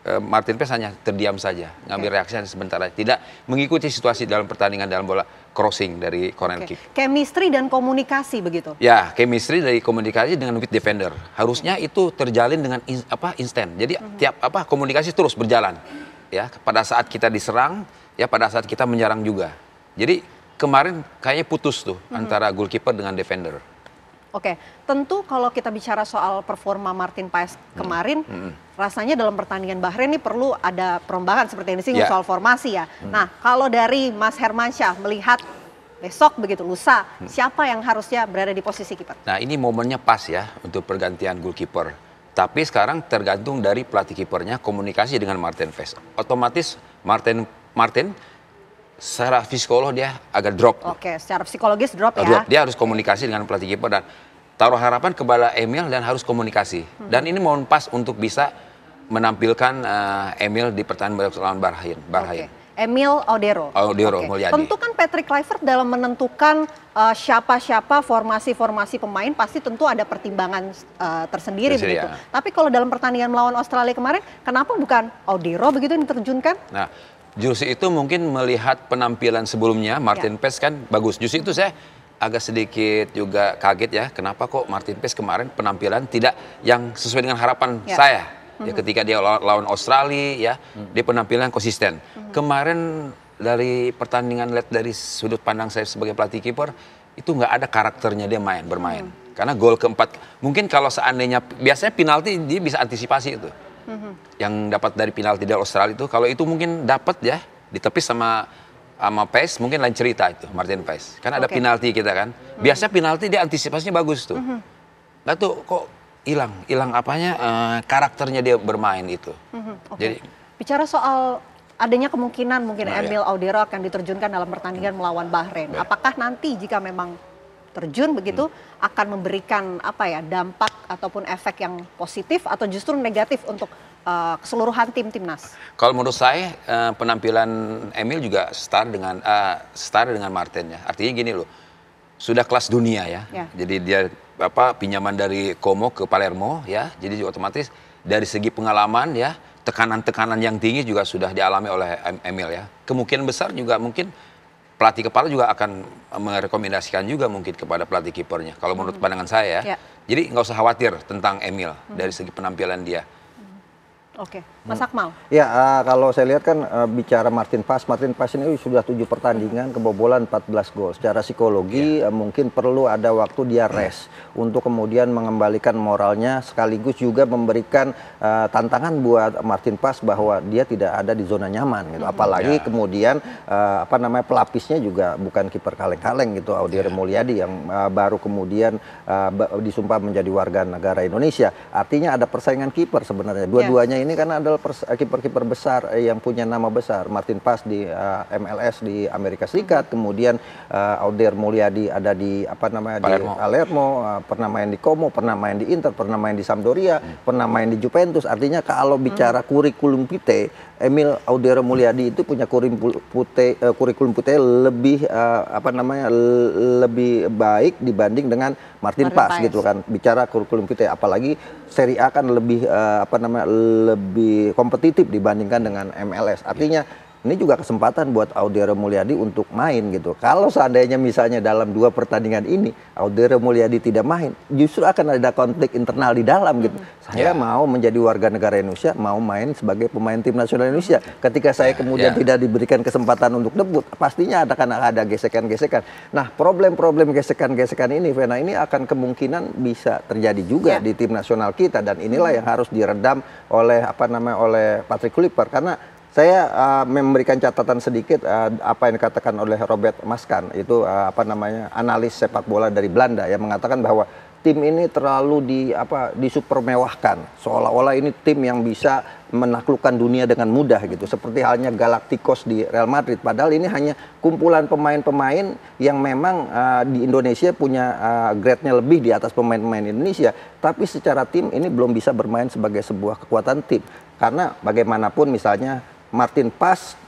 S11: Martin Weiss hanya terdiam saja, ngambil reaksi sebentar aja, tidak mengikuti situasi dalam pertandingan dalam bola crossing dari corner kick.
S1: Chemistry dan komunikasi begitu?
S11: Ya, chemistry dari komunikasi dengan with defender. Harusnya itu terjalin dengan instan. Jadi komunikasi terus berjalan. Ya, pada saat kita diserang, ya pada saat kita menyerang juga. Jadi kemarin kayaknya putus tuh antara goalkeeper dengan defender.
S1: Oke, tentu kalau kita bicara soal performa Martin Weiss kemarin, rasanya dalam pertandingan Bahrain ini perlu ada perombakan seperti ini sih soal formasi ya. Nah, kalau dari Mas Hermansyah melihat besok begitu lusa, siapa yang harusnya berada di posisi kiper?
S11: Nah, ini momennya pas ya untuk pergantian goalkeeper. Tapi sekarang tergantung dari pelatih kipernya komunikasi dengan Martin Weiss. Otomatis Martin secara psikolog dia agak drop.
S1: Oke, secara psikologis drop ya.
S11: Dia harus komunikasi dengan pelatih kiper dan taruh harapan kepada Emil dan harus komunikasi. Dan ini mohon pas untuk bisa menampilkan Emil di pertandingan melawan Bahrain.
S1: Emil Audero.
S11: Audero Mulyadi.
S1: Tentu kan Patrick Kluivert dalam menentukan siapa-siapa formasi-formasi pemain pasti tentu ada pertimbangan tersendiri begitu.
S11: Ya.
S1: Tapi kalau dalam pertandingan melawan Australia kemarin, kenapa bukan Audero begitu yang diterjunkan?
S11: Nah, justru itu mungkin melihat penampilan sebelumnya Martin Paes kan bagus. Justru itu saya agak sedikit juga kaget ya, kenapa kok Martin Paes kemarin penampilan tidak yang sesuai dengan harapan saya. Ya, ketika dia lawan Australia, ya, dia penampilan konsisten. Kemarin dari pertandingan lihat dari sudut pandang saya sebagai pelatih kiper, itu nggak ada karakternya dia bermain. Karena gol keempat, mungkin kalau seandainya, biasanya penalti dia bisa antisipasi itu. Yang dapat dari penalti dari Australia itu, kalau itu mungkin dapat ya, ditepis sama Paes, mungkin lain cerita itu, Martin Paes. Karena ada penalti kita kan. Biasanya penalti dia antisipasinya bagus tuh. Nggak tuh kok hilang apanya karakternya dia bermain itu. Jadi
S1: bicara soal adanya kemungkinan mungkin Emil Audero akan diterjunkan dalam pertandingan melawan Bahrain. Apakah nanti jika memang terjun begitu akan memberikan dampak ataupun efek yang positif atau justru negatif untuk keseluruhan timnas?
S11: Kalau menurut saya penampilan Emil juga setara dengan Martin ya. Artinya gini loh, sudah kelas dunia ya. Jadi dia pinjaman dari Como ke Palermo ya. Jadi otomatis dari segi pengalaman ya, tekanan-tekanan yang tinggi juga sudah dialami oleh Emil ya. Kemungkinan besar juga mungkin pelatih kepala juga akan merekomendasikan juga mungkin kepada pelatih kipernya. Kalau menurut pandangan saya ya. Jadi nggak usah khawatir tentang Emil dari segi penampilan dia.
S1: Oke, Mas Akmal.
S12: Ya, kalau saya lihat kan bicara Martin Paes ini sudah 7 pertandingan kebobolan 14 gol. Secara psikologi mungkin perlu ada waktu dia rest untuk kemudian mengembalikan moralnya, sekaligus juga memberikan tantangan buat Martin Paes bahwa dia tidak ada di zona nyaman gitu. Apalagi kemudian pelapisnya juga bukan kiper kaleng-kaleng gitu, Audero Mulyadi yang baru kemudian disumpah menjadi warga negara Indonesia. Artinya ada persaingan kiper sebenarnya. Dua-duanya ini karena adalah kiper-kiper besar yang punya nama besar. Martin Paes di MLS di Amerika Serikat, kemudian Audero Mulyadi ada di Palermo, pernah main di Como, pernah main di Inter, pernah main di Sampdoria, pernah main di Juventus. Artinya kalau bicara kurikulum vitae, Emil Audero Mulyadi itu punya kurikulum vitae lebih lebih baik dibanding dengan Martin Paes gitu kan. Bicara kurikulum vitae, apalagi Serie A kan lebih lebih kompetitif dibandingkan dengan MLS. Artinya ini juga kesempatan buat Audero Mulyadi untuk main gitu. Kalau seandainya misalnya dalam 2 pertandingan ini Audero Mulyadi tidak main, justru akan ada konflik internal di dalam gitu. Saya mau menjadi warga negara Indonesia, mau main sebagai pemain tim nasional Indonesia. Ketika saya kemudian tidak diberikan kesempatan untuk debut, pastinya akan ada gesekan-gesekan. Nah, problem-problem gesekan-gesekan ini, Vena, ini akan kemungkinan bisa terjadi juga di tim nasional kita, dan inilah yang harus diredam oleh oleh Patrick Kluivert. Karena saya memberikan catatan sedikit apa yang dikatakan oleh Robert Maskan, itu analis sepak bola dari Belanda, yang mengatakan bahwa tim ini terlalu disupermewahkan, seolah-olah ini tim yang bisa menaklukkan dunia dengan mudah gitu, seperti halnya Galacticos di Real Madrid. Padahal ini hanya kumpulan pemain-pemain yang memang di Indonesia punya grade-nya lebih di atas pemain-pemain Indonesia, tapi secara tim ini belum bisa bermain sebagai sebuah kekuatan tim. Karena bagaimanapun misalnya Martin Paes,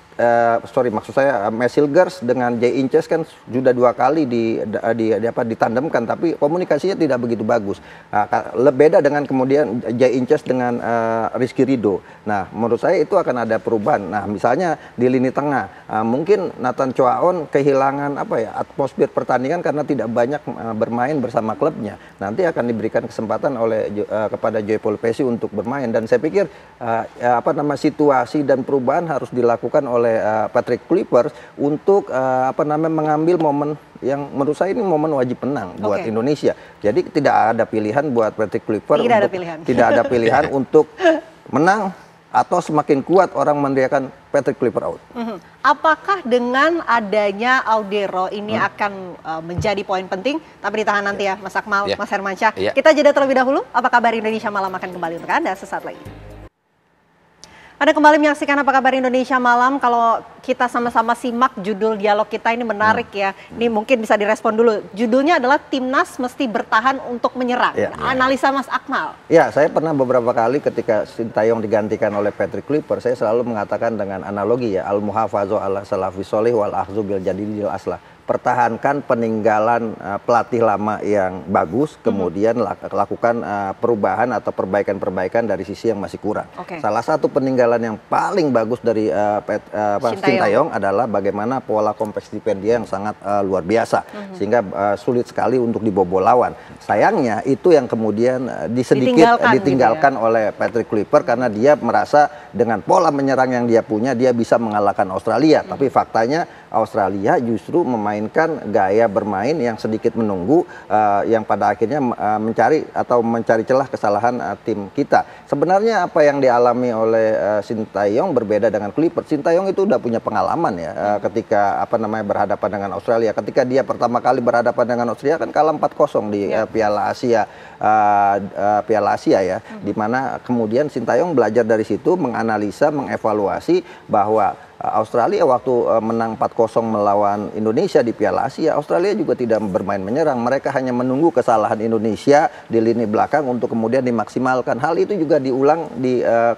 S12: Mesilgers dengan Jay Inches kan sudah 2 kali ditandemkan, tapi komunikasinya tidak begitu bagus. Beda dengan kemudian Jay Inches dengan Rizky Ridho. Nah, menurut saya itu akan ada perubahan. Nah, misalnya di lini tengah, mungkin Nathan Choaon kehilangan atmosfer pertandingan karena tidak banyak bermain bersama klubnya. Nanti akan diberikan kesempatan kepada Joy Polpesi untuk bermain, dan saya pikir situasi dan perubahan harus dilakukan oleh Patrick Kluivert untuk mengambil momen yang menurut saya ini momen wajib menang buat Indonesia. Jadi tidak ada pilihan buat Patrick Kluivert, tidak ada pilihan untuk menang atau semakin kuat orang meneriakan Patrick Kluivert out.
S1: Apakah dengan adanya Audero ini akan menjadi poin penting? Tapi ditahan nanti ya, Mas Akmal, Mas Hermansyah. Kita jeda terlebih dahulu. Apa kabar Indonesia Malam akan kembali untuk Anda sesaat lagi. Anda kembali menyaksikan Apa Kabar Indonesia Malam. Kalau kita sama-sama simak judul dialog kita ini menarik ya. Ini mungkin bisa direspon dulu. Judulnya adalah Timnas mesti bertahan untuk menyerang. Analisa Mas Akmal.
S12: Ya, saya pernah beberapa kali ketika Sintayong digantikan oleh Patrick Kluivert, saya selalu mengatakan dengan analogi ya, al-muhafazu ala salafi sholih wal akhzu bil jadidil aslah. Pertahankan peninggalan pelatih lama yang bagus, kemudian lakukan perubahan atau perbaikan-perbaikan dari sisi yang masih kurang. Salah satu peninggalan yang paling bagus dari Sintayong adalah bagaimana pola kompetisi dia yang sangat luar biasa, sehingga sulit sekali untuk dibobol lawan. Sayangnya itu yang kemudian ditinggalkan oleh Patrick Kluivert karena dia merasa dengan pola menyerang yang dia punya dia bisa mengalahkan Australia. Tapi faktanya Australia justru memainkan gaya bermain yang sedikit menunggu, yang pada akhirnya mencari celah kesalahan tim kita. Sebenarnya apa yang dialami oleh Sintayong berbeda dengan Kluivert. Sintayong itu udah punya pengalaman ya, ketika berhadapan dengan Australia. Ketika dia pertama kali berhadapan dengan Australia kan kalah 4-0 di Piala Asia ya, di mana kemudian Sintayong belajar dari situ, menganalisa, mengevaluasi bahwa Australia waktu menang 4-0 melawan Indonesia di Piala Asia, Australia juga tidak bermain menyerang. Mereka hanya menunggu kesalahan Indonesia di lini belakang untuk kemudian dimaksimalkan. Hal itu juga diulang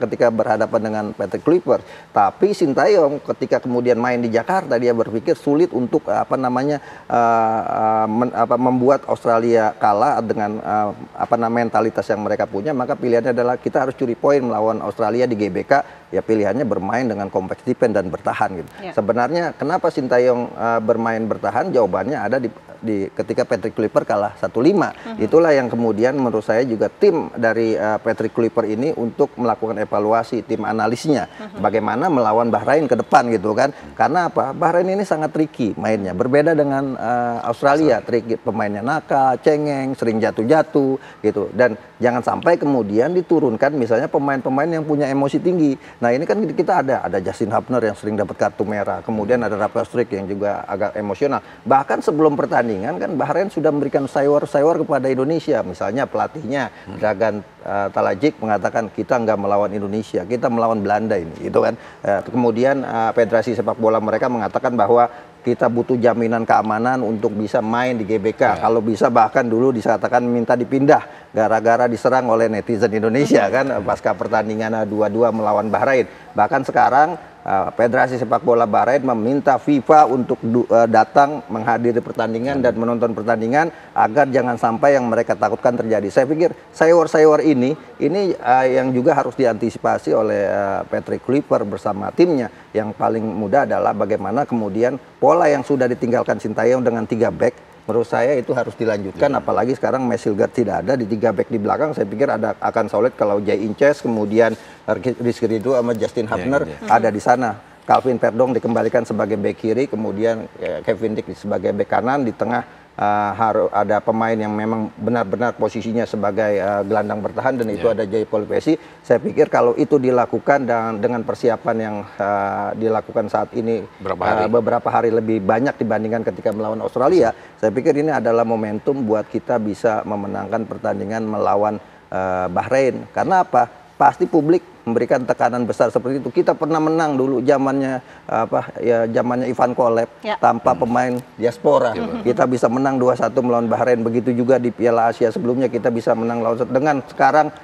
S12: ketika berhadapan dengan Patrick Kluivert. Tapi Sintayong ketika kemudian main di Jakarta, dia berpikir sulit untuk membuat Australia kalah dengan mentalitas yang mereka punya. Maka pilihannya adalah kita harus curi poin melawan Australia di GBK. Ya pilihannya bermain dengan compact defense dan bertahan gitu. Sebenarnya kenapa Sintayong bermain bertahan? Jawabannya ada di ketika Patrick Kluivert kalah 1-5. Itulah yang kemudian menurut saya juga tim dari Patrick Kluivert ini untuk melakukan evaluasi, tim analisnya bagaimana melawan Bahrain ke depan gitu kan. Karena apa? Bahrain ini sangat tricky mainnya. Berbeda dengan Australia, tricky, pemainnya nakal, cengeng, sering jatuh-jatuh gitu. Dan jangan sampai kemudian diturunkan misalnya pemain-pemain yang punya emosi tinggi. Nah, ini kan kita ada Justin Hubner yang sering dapat kartu merah, kemudian ada Rafael Struijk yang juga agak emosional. Bahkan sebelum pertandingan kan Bahrain sudah memberikan sayur-sayur kepada Indonesia. Misalnya pelatihnya Dragan Talajic mengatakan kita nggak melawan Indonesia, kita melawan Belanda ini, gitu kan. Kemudian Federasi Sepak Bola mereka mengatakan bahwa kita butuh jaminan keamanan untuk bisa main di GBK. Kalau bisa bahkan dulu disatakan minta dipindah gara-gara diserang oleh netizen Indonesia kan pasca pertandingan 2-2 melawan Bahrain. Bahkan sekarang Federasi Sepak Bola Bahrain meminta FIFA untuk datang menghadiri pertandingan dan menonton pertandingan agar jangan sampai yang mereka takutkan terjadi. Saya pikir sayur-sayur ini yang juga harus diantisipasi oleh Patrick Kluivert bersama timnya. Yang paling mudah adalah bagaimana kemudian pola yang sudah ditinggalkan Sintayong dengan 3 back, menurut saya itu harus dilanjutkan. Apalagi sekarang Mesilgard tidak ada, di 3 back di belakang saya pikir akan solid kalau Jay Inces, kemudian Rizky Ridho sama Justin Hubner ada di sana. Calvin Verdong dikembalikan sebagai back kiri, kemudian Kevin Dix sebagai back kanan, di tengah harus ada pemain yang memang benar-benar posisinya sebagai gelandang bertahan, dan itu ada Jay Polpesi. Saya pikir kalau itu dilakukan dan dengan persiapan yang dilakukan saat ini beberapa hari lebih banyak dibandingkan ketika melawan Australia, saya pikir ini adalah momentum buat kita bisa memenangkan pertandingan melawan Bahrain. Karena apa? Pasti publik memberikan tekanan besar seperti itu. Kita pernah menang dulu zamannya zamannya Ivan Kolev tanpa pemain diaspora. Kita bisa menang 2-1 melawan Bahrain. Begitu juga di Piala Asia sebelumnya kita bisa menang lawan dengan sekarang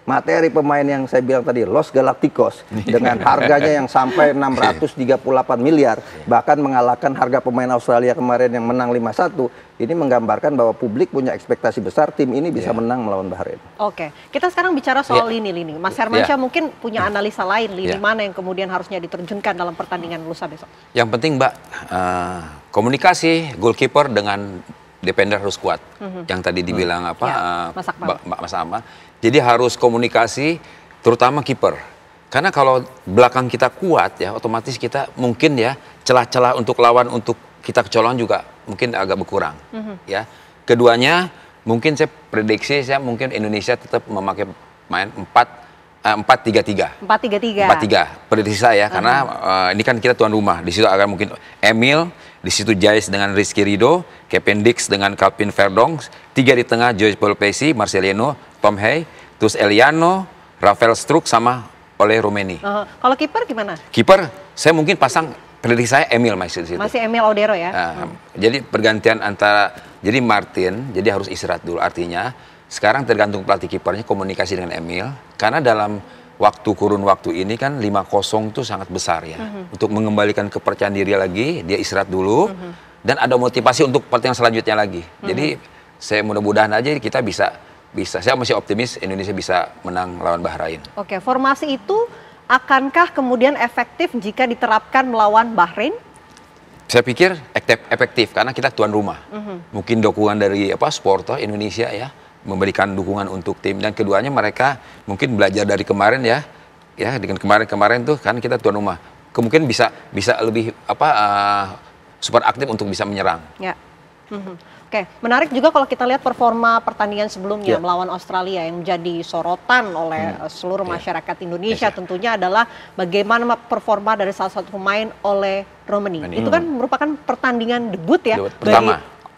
S12: materi pemain yang saya bilang tadi, Los Galacticos, dengan harganya yang sampai 638 miliar, bahkan mengalahkan harga pemain Australia kemarin yang menang 5-1. Ini menggambarkan bahwa publik punya ekspektasi besar tim ini bisa menang melawan Bahrain.
S1: Oke, kita sekarang bicara soal lini-lini. Mas Hermansyah mungkin punya analisa lain, lini mana yang kemudian harusnya diterjunkan dalam pertandingan lusa besok?
S11: Yang penting, Mbak, komunikasi goalkeeper dengan defender harus kuat. Yang tadi dibilang Mas Akmal. Jadi harus komunikasi, terutama kiper. Karena kalau belakang kita kuat ya, otomatis kita mungkin ya celah-celah untuk lawan untuk kita kecolongan juga mungkin agak berkurang. Ya, keduanya mungkin saya prediksi mungkin Indonesia tetap memakai main 4-3-3. 4-3 prediksi saya karena ini kan kita tuan rumah. Di situ akan mungkin Emil, di situ Jais dengan Rizky Ridho, Kevin Dix dengan Calvin Verdong, 3 di tengah Joyce Polpesi, Marcelino, Tom Hey, terus Eliano, Rafael Struijk sama oleh Romeni.
S1: Kalau kiper gimana?
S11: Kiper, saya mungkin pasang prediksi saya Emil masih di situ.
S1: Masih Emil Odero ya?
S11: Jadi pergantian antara, jadi Martin, jadi harus istirahat dulu. Artinya sekarang tergantung pelatih kipernya komunikasi dengan Emil. Karena dalam kurun waktu ini kan 5-0 itu sangat besar ya. Untuk mengembalikan kepercayaan diri lagi, dia istirahat dulu. Dan ada motivasi untuk pertandingan selanjutnya lagi. Jadi saya mudah-mudahan aja kita bisa, saya masih optimis Indonesia bisa menang lawan Bahrain.
S1: Oke, formasi itu akankah kemudian efektif jika diterapkan melawan Bahrain?
S11: Saya pikir efektif karena kita tuan rumah. Mungkin dukungan dari supporter Indonesia ya, memberikan dukungan untuk tim, dan keduanya mereka mungkin belajar dari kemarin ya dengan kemarin tuh kan kita tuan rumah, kemungkinan bisa lebih super aktif untuk bisa menyerang.
S1: Ya. Oke, menarik juga kalau kita lihat performa pertandingan sebelumnya melawan Australia yang menjadi sorotan oleh seluruh masyarakat Indonesia tentunya adalah bagaimana performa dari salah satu pemain oleh Romeni. Itu kan merupakan pertandingan debut ya,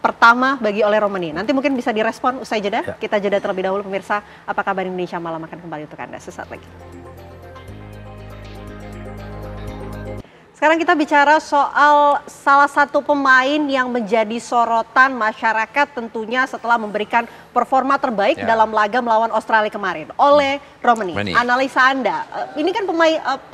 S1: pertama bagi oleh Romeni. Nanti mungkin bisa direspon usai jeda. Kita jeda terlebih dahulu pemirsa. Apa kabar Indonesia Malam akan kembali untuk Anda sesaat lagi. Sekarang kita bicara soal salah satu pemain yang menjadi sorotan masyarakat tentunya setelah memberikan performa terbaik dalam laga melawan Australia kemarin oleh Romeni. Analisa Anda, ini kan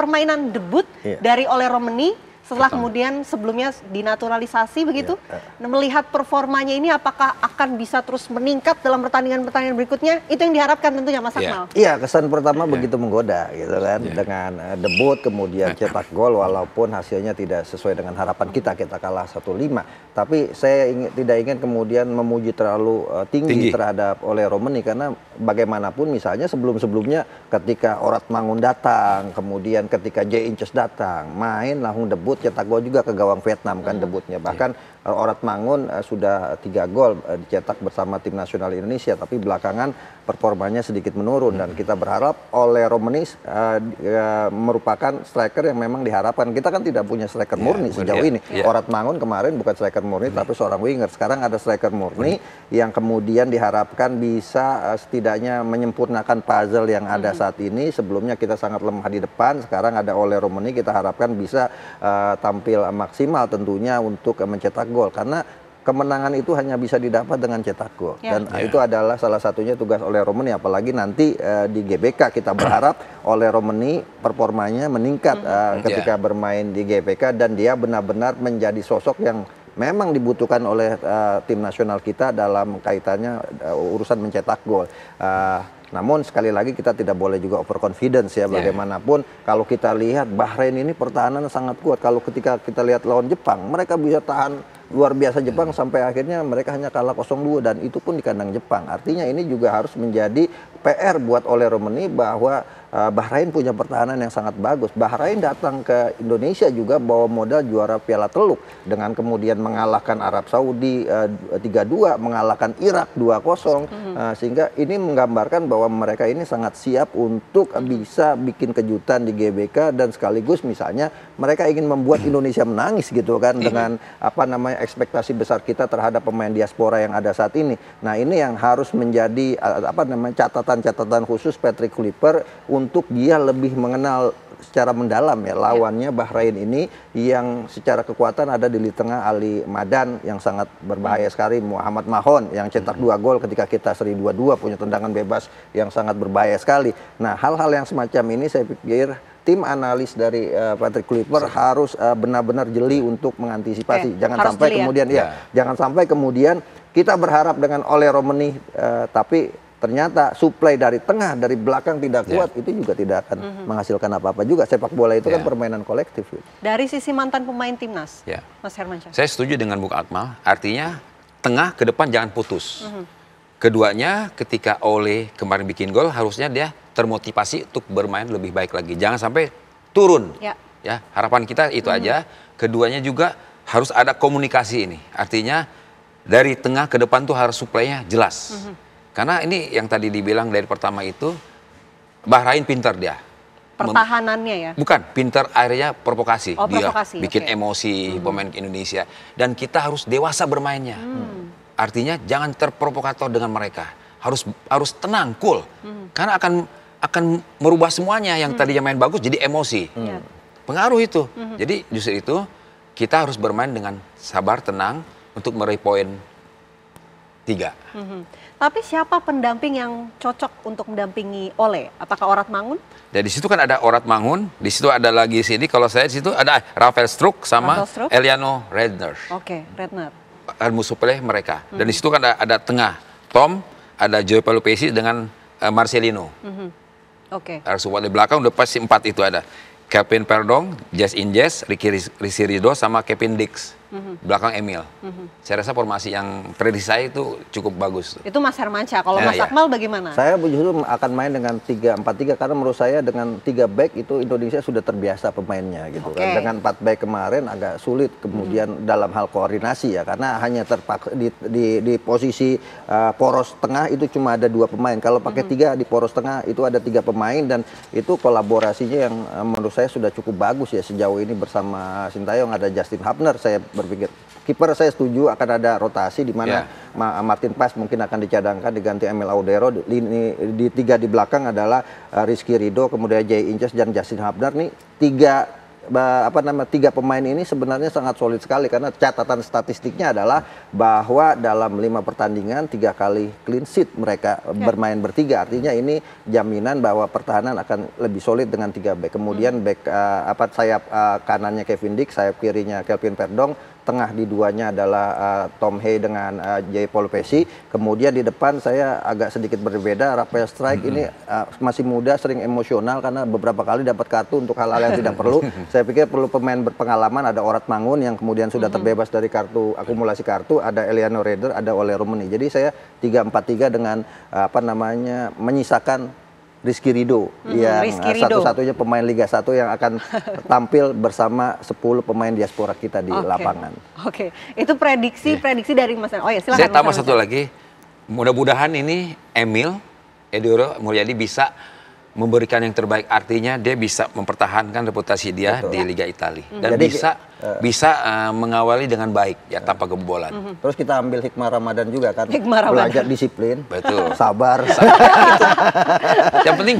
S1: permainan debut dari oleh Romeni setelah kemudian sebelumnya dinaturalisasi begitu. Melihat performanya ini apakah akan bisa terus meningkat dalam pertandingan-pertandingan berikutnya? Itu yang diharapkan tentunya Mas Akmal.
S12: Iya, kesan pertama begitu menggoda gitu kan, dengan debut kemudian cetak gol walaupun hasilnya tidak sesuai dengan harapan kita kalah 1-5. Tapi saya tidak ingin kemudian memuji terlalu tinggi terhadap oleh Romeni, karena bagaimanapun misalnya sebelum-sebelumnya ketika Orat Mangun datang, kemudian ketika Jae In-cheos datang, main langsung debut cetak gol juga ke gawang Vietnam kan debutnya. Bahkan Orat Mangun sudah 3 gol dicetak bersama tim nasional Indonesia, tapi belakangan performanya sedikit menurun dan kita berharap oleh Romeni merupakan striker yang memang diharapkan. Kita kan tidak punya striker murni sejauh ini. Orat Mangun kemarin bukan striker murni tapi seorang winger. Sekarang ada striker murni yang kemudian diharapkan bisa setidaknya menyempurnakan puzzle yang ada saat ini. Sebelumnya kita sangat lemah di depan, sekarang ada oleh Romeni, kita harapkan bisa tampil maksimal tentunya untuk mencetak gol, karena kemenangan itu hanya bisa didapat dengan cetak gol dan itu adalah salah satunya tugas oleh Romeni. Apalagi nanti di GBK kita berharap oleh Romeni performanya meningkat ketika bermain di GBK dan dia benar-benar menjadi sosok yang memang dibutuhkan oleh tim nasional kita dalam kaitannya urusan mencetak gol. Namun sekali lagi kita tidak boleh juga overconfidence ya, bagaimanapun kalau kita lihat Bahrain ini pertahanan sangat kuat. Kalau ketika kita lihat lawan Jepang, mereka bisa tahan luar biasa Jepang sampai akhirnya mereka hanya kalah 0-2 dan itu pun di kandang Jepang. Artinya ini juga harus menjadi PR buat oleh Romeni bahwa Bahrain punya pertahanan yang sangat bagus. Bahrain datang ke Indonesia juga bawa modal juara Piala Teluk dengan kemudian mengalahkan Arab Saudi 3-2, mengalahkan Irak 2-0, sehingga ini menggambarkan bahwa mereka ini sangat siap untuk bisa bikin kejutan di GBK dan sekaligus misalnya mereka ingin membuat Indonesia menangis gitu kan dengan ekspektasi besar kita terhadap pemain diaspora yang ada saat ini. Nah, ini yang harus menjadi catatan khusus Patrick Kluivert untuk dia lebih mengenal secara mendalam ya lawannya Bahrain ini yang secara kekuatan ada di tengah Ali Madan yang sangat berbahaya sekali, Muhammad Mahon yang cetak 2 gol ketika kita seri 2-2, punya tendangan bebas yang sangat berbahaya sekali. Nah, hal-hal yang semacam ini saya pikir tim analis dari Patrick Kluivert harus benar-benar jeli untuk mengantisipasi. Jangan sampai kemudian kita berharap dengan oleh Romeni tapi ternyata suplai dari tengah, dari belakang tidak kuat, itu juga tidak akan menghasilkan apa-apa juga. Sepak bola itu kan permainan kolektif.
S1: Dari sisi mantan pemain timnas, Mas Hermansyah.
S11: Saya setuju dengan Bung Akmal, artinya tengah ke depan jangan putus. Keduanya ketika Ole kemarin bikin gol, harusnya dia termotivasi untuk bermain lebih baik lagi. Jangan sampai turun. Ya, harapan kita itu aja. Keduanya juga harus ada komunikasi ini. Artinya dari tengah ke depan tuh harus suplainya jelas. Karena ini yang tadi dibilang dari pertama itu, Bahrain pintar dia.
S1: Pertahanannya ya?
S11: Bukan, pintar akhirnya provokasi. Dia bikin
S1: okay.
S11: emosi pemain Indonesia. Dan kita harus dewasa bermainnya. Artinya jangan terprovokator dengan mereka. Harus tenang, cool. Karena akan merubah semuanya yang tadinya main bagus jadi emosi. Pengaruh itu. Jadi justru itu kita harus bermain dengan sabar, tenang untuk meraih poin 3.
S1: Tapi siapa pendamping yang cocok untuk mendampingi Ole? Apakah Orat Mangun?
S11: Dan di situ kan ada Orat Mangun, di situ ada lagi sini. Kalau saya di situ ada Rafael Struck sama Eliano Redner.
S1: Oke, Redner.
S11: Musuh peleh mereka. Dan di situ kan ada tengah Tom, ada Joey Palupesi dengan Marcelino.
S1: Oke.
S11: Support di belakang udah pasti 4 itu ada. Kevin Perdong, Jazz Injes, Ricky Ridho sama Kevin Dix. Belakang Emil. Saya rasa formasi yang prediksi saya itu cukup bagus.
S1: Itu Mas Hermansyah. Kalau Mas Akmal bagaimana?
S12: Saya justru akan main dengan 3-4-3 karena menurut saya dengan 3 back itu Indonesia sudah terbiasa pemainnya gitu kan. Dengan 4 back kemarin agak sulit kemudian dalam hal koordinasi ya, karena hanya terpakai di posisi poros tengah itu cuma ada 2 pemain. Kalau pakai 3 di poros tengah itu ada 3 pemain, dan itu kolaborasinya yang menurut saya sudah cukup bagus ya sejauh ini. Bersama Sintayong ada Justin Hubner, saya berpikir kiper saya setuju akan ada rotasi di mana Martin Paes mungkin akan dicadangkan diganti Emil Audero. Di 3 di belakang adalah Rizky Ridho, kemudian Jay Inces dan Justin Hubner. Nih 3 pemain ini sebenarnya sangat solid sekali, karena catatan statistiknya adalah bahwa dalam 5 pertandingan 3 kali clean sheet mereka bermain bertiga. Artinya ini jaminan bahwa pertahanan akan lebih solid dengan 3 back. Kemudian back sayap kanannya Kevin Dix, sayap kirinya Kelvin Perdong, tengah di duanya adalah Tom Hay dengan Joey Palupesi. Kemudian di depan saya agak sedikit berbeda, Rafael Struck ini masih muda, sering emosional karena beberapa kali dapat kartu untuk hal-hal yang tidak perlu. Saya pikir perlu pemain berpengalaman, ada Orat Mangun yang kemudian sudah terbebas dari akumulasi kartu, ada Eliano Redner, ada Ole Romani. Jadi saya 3-4-3 dengan menyisakan Rizky Ridho yang satu-satunya pemain Liga 1 yang akan tampil bersama 10 pemain diaspora kita di lapangan.
S1: Oke, itu prediksi dari Mas. Oh ya, silakan.
S11: Saya tambah satu lagi. Mudah-mudahan ini Emil Eduro Mulyadi bisa memberikan yang terbaik, artinya dia bisa mempertahankan reputasi dia di Liga Italia dan jadi, bisa mengawali dengan baik ya tanpa kebobolan.
S12: Terus kita ambil hikmah Ramadan juga kan, belajar disiplin, sabar.
S11: Yang penting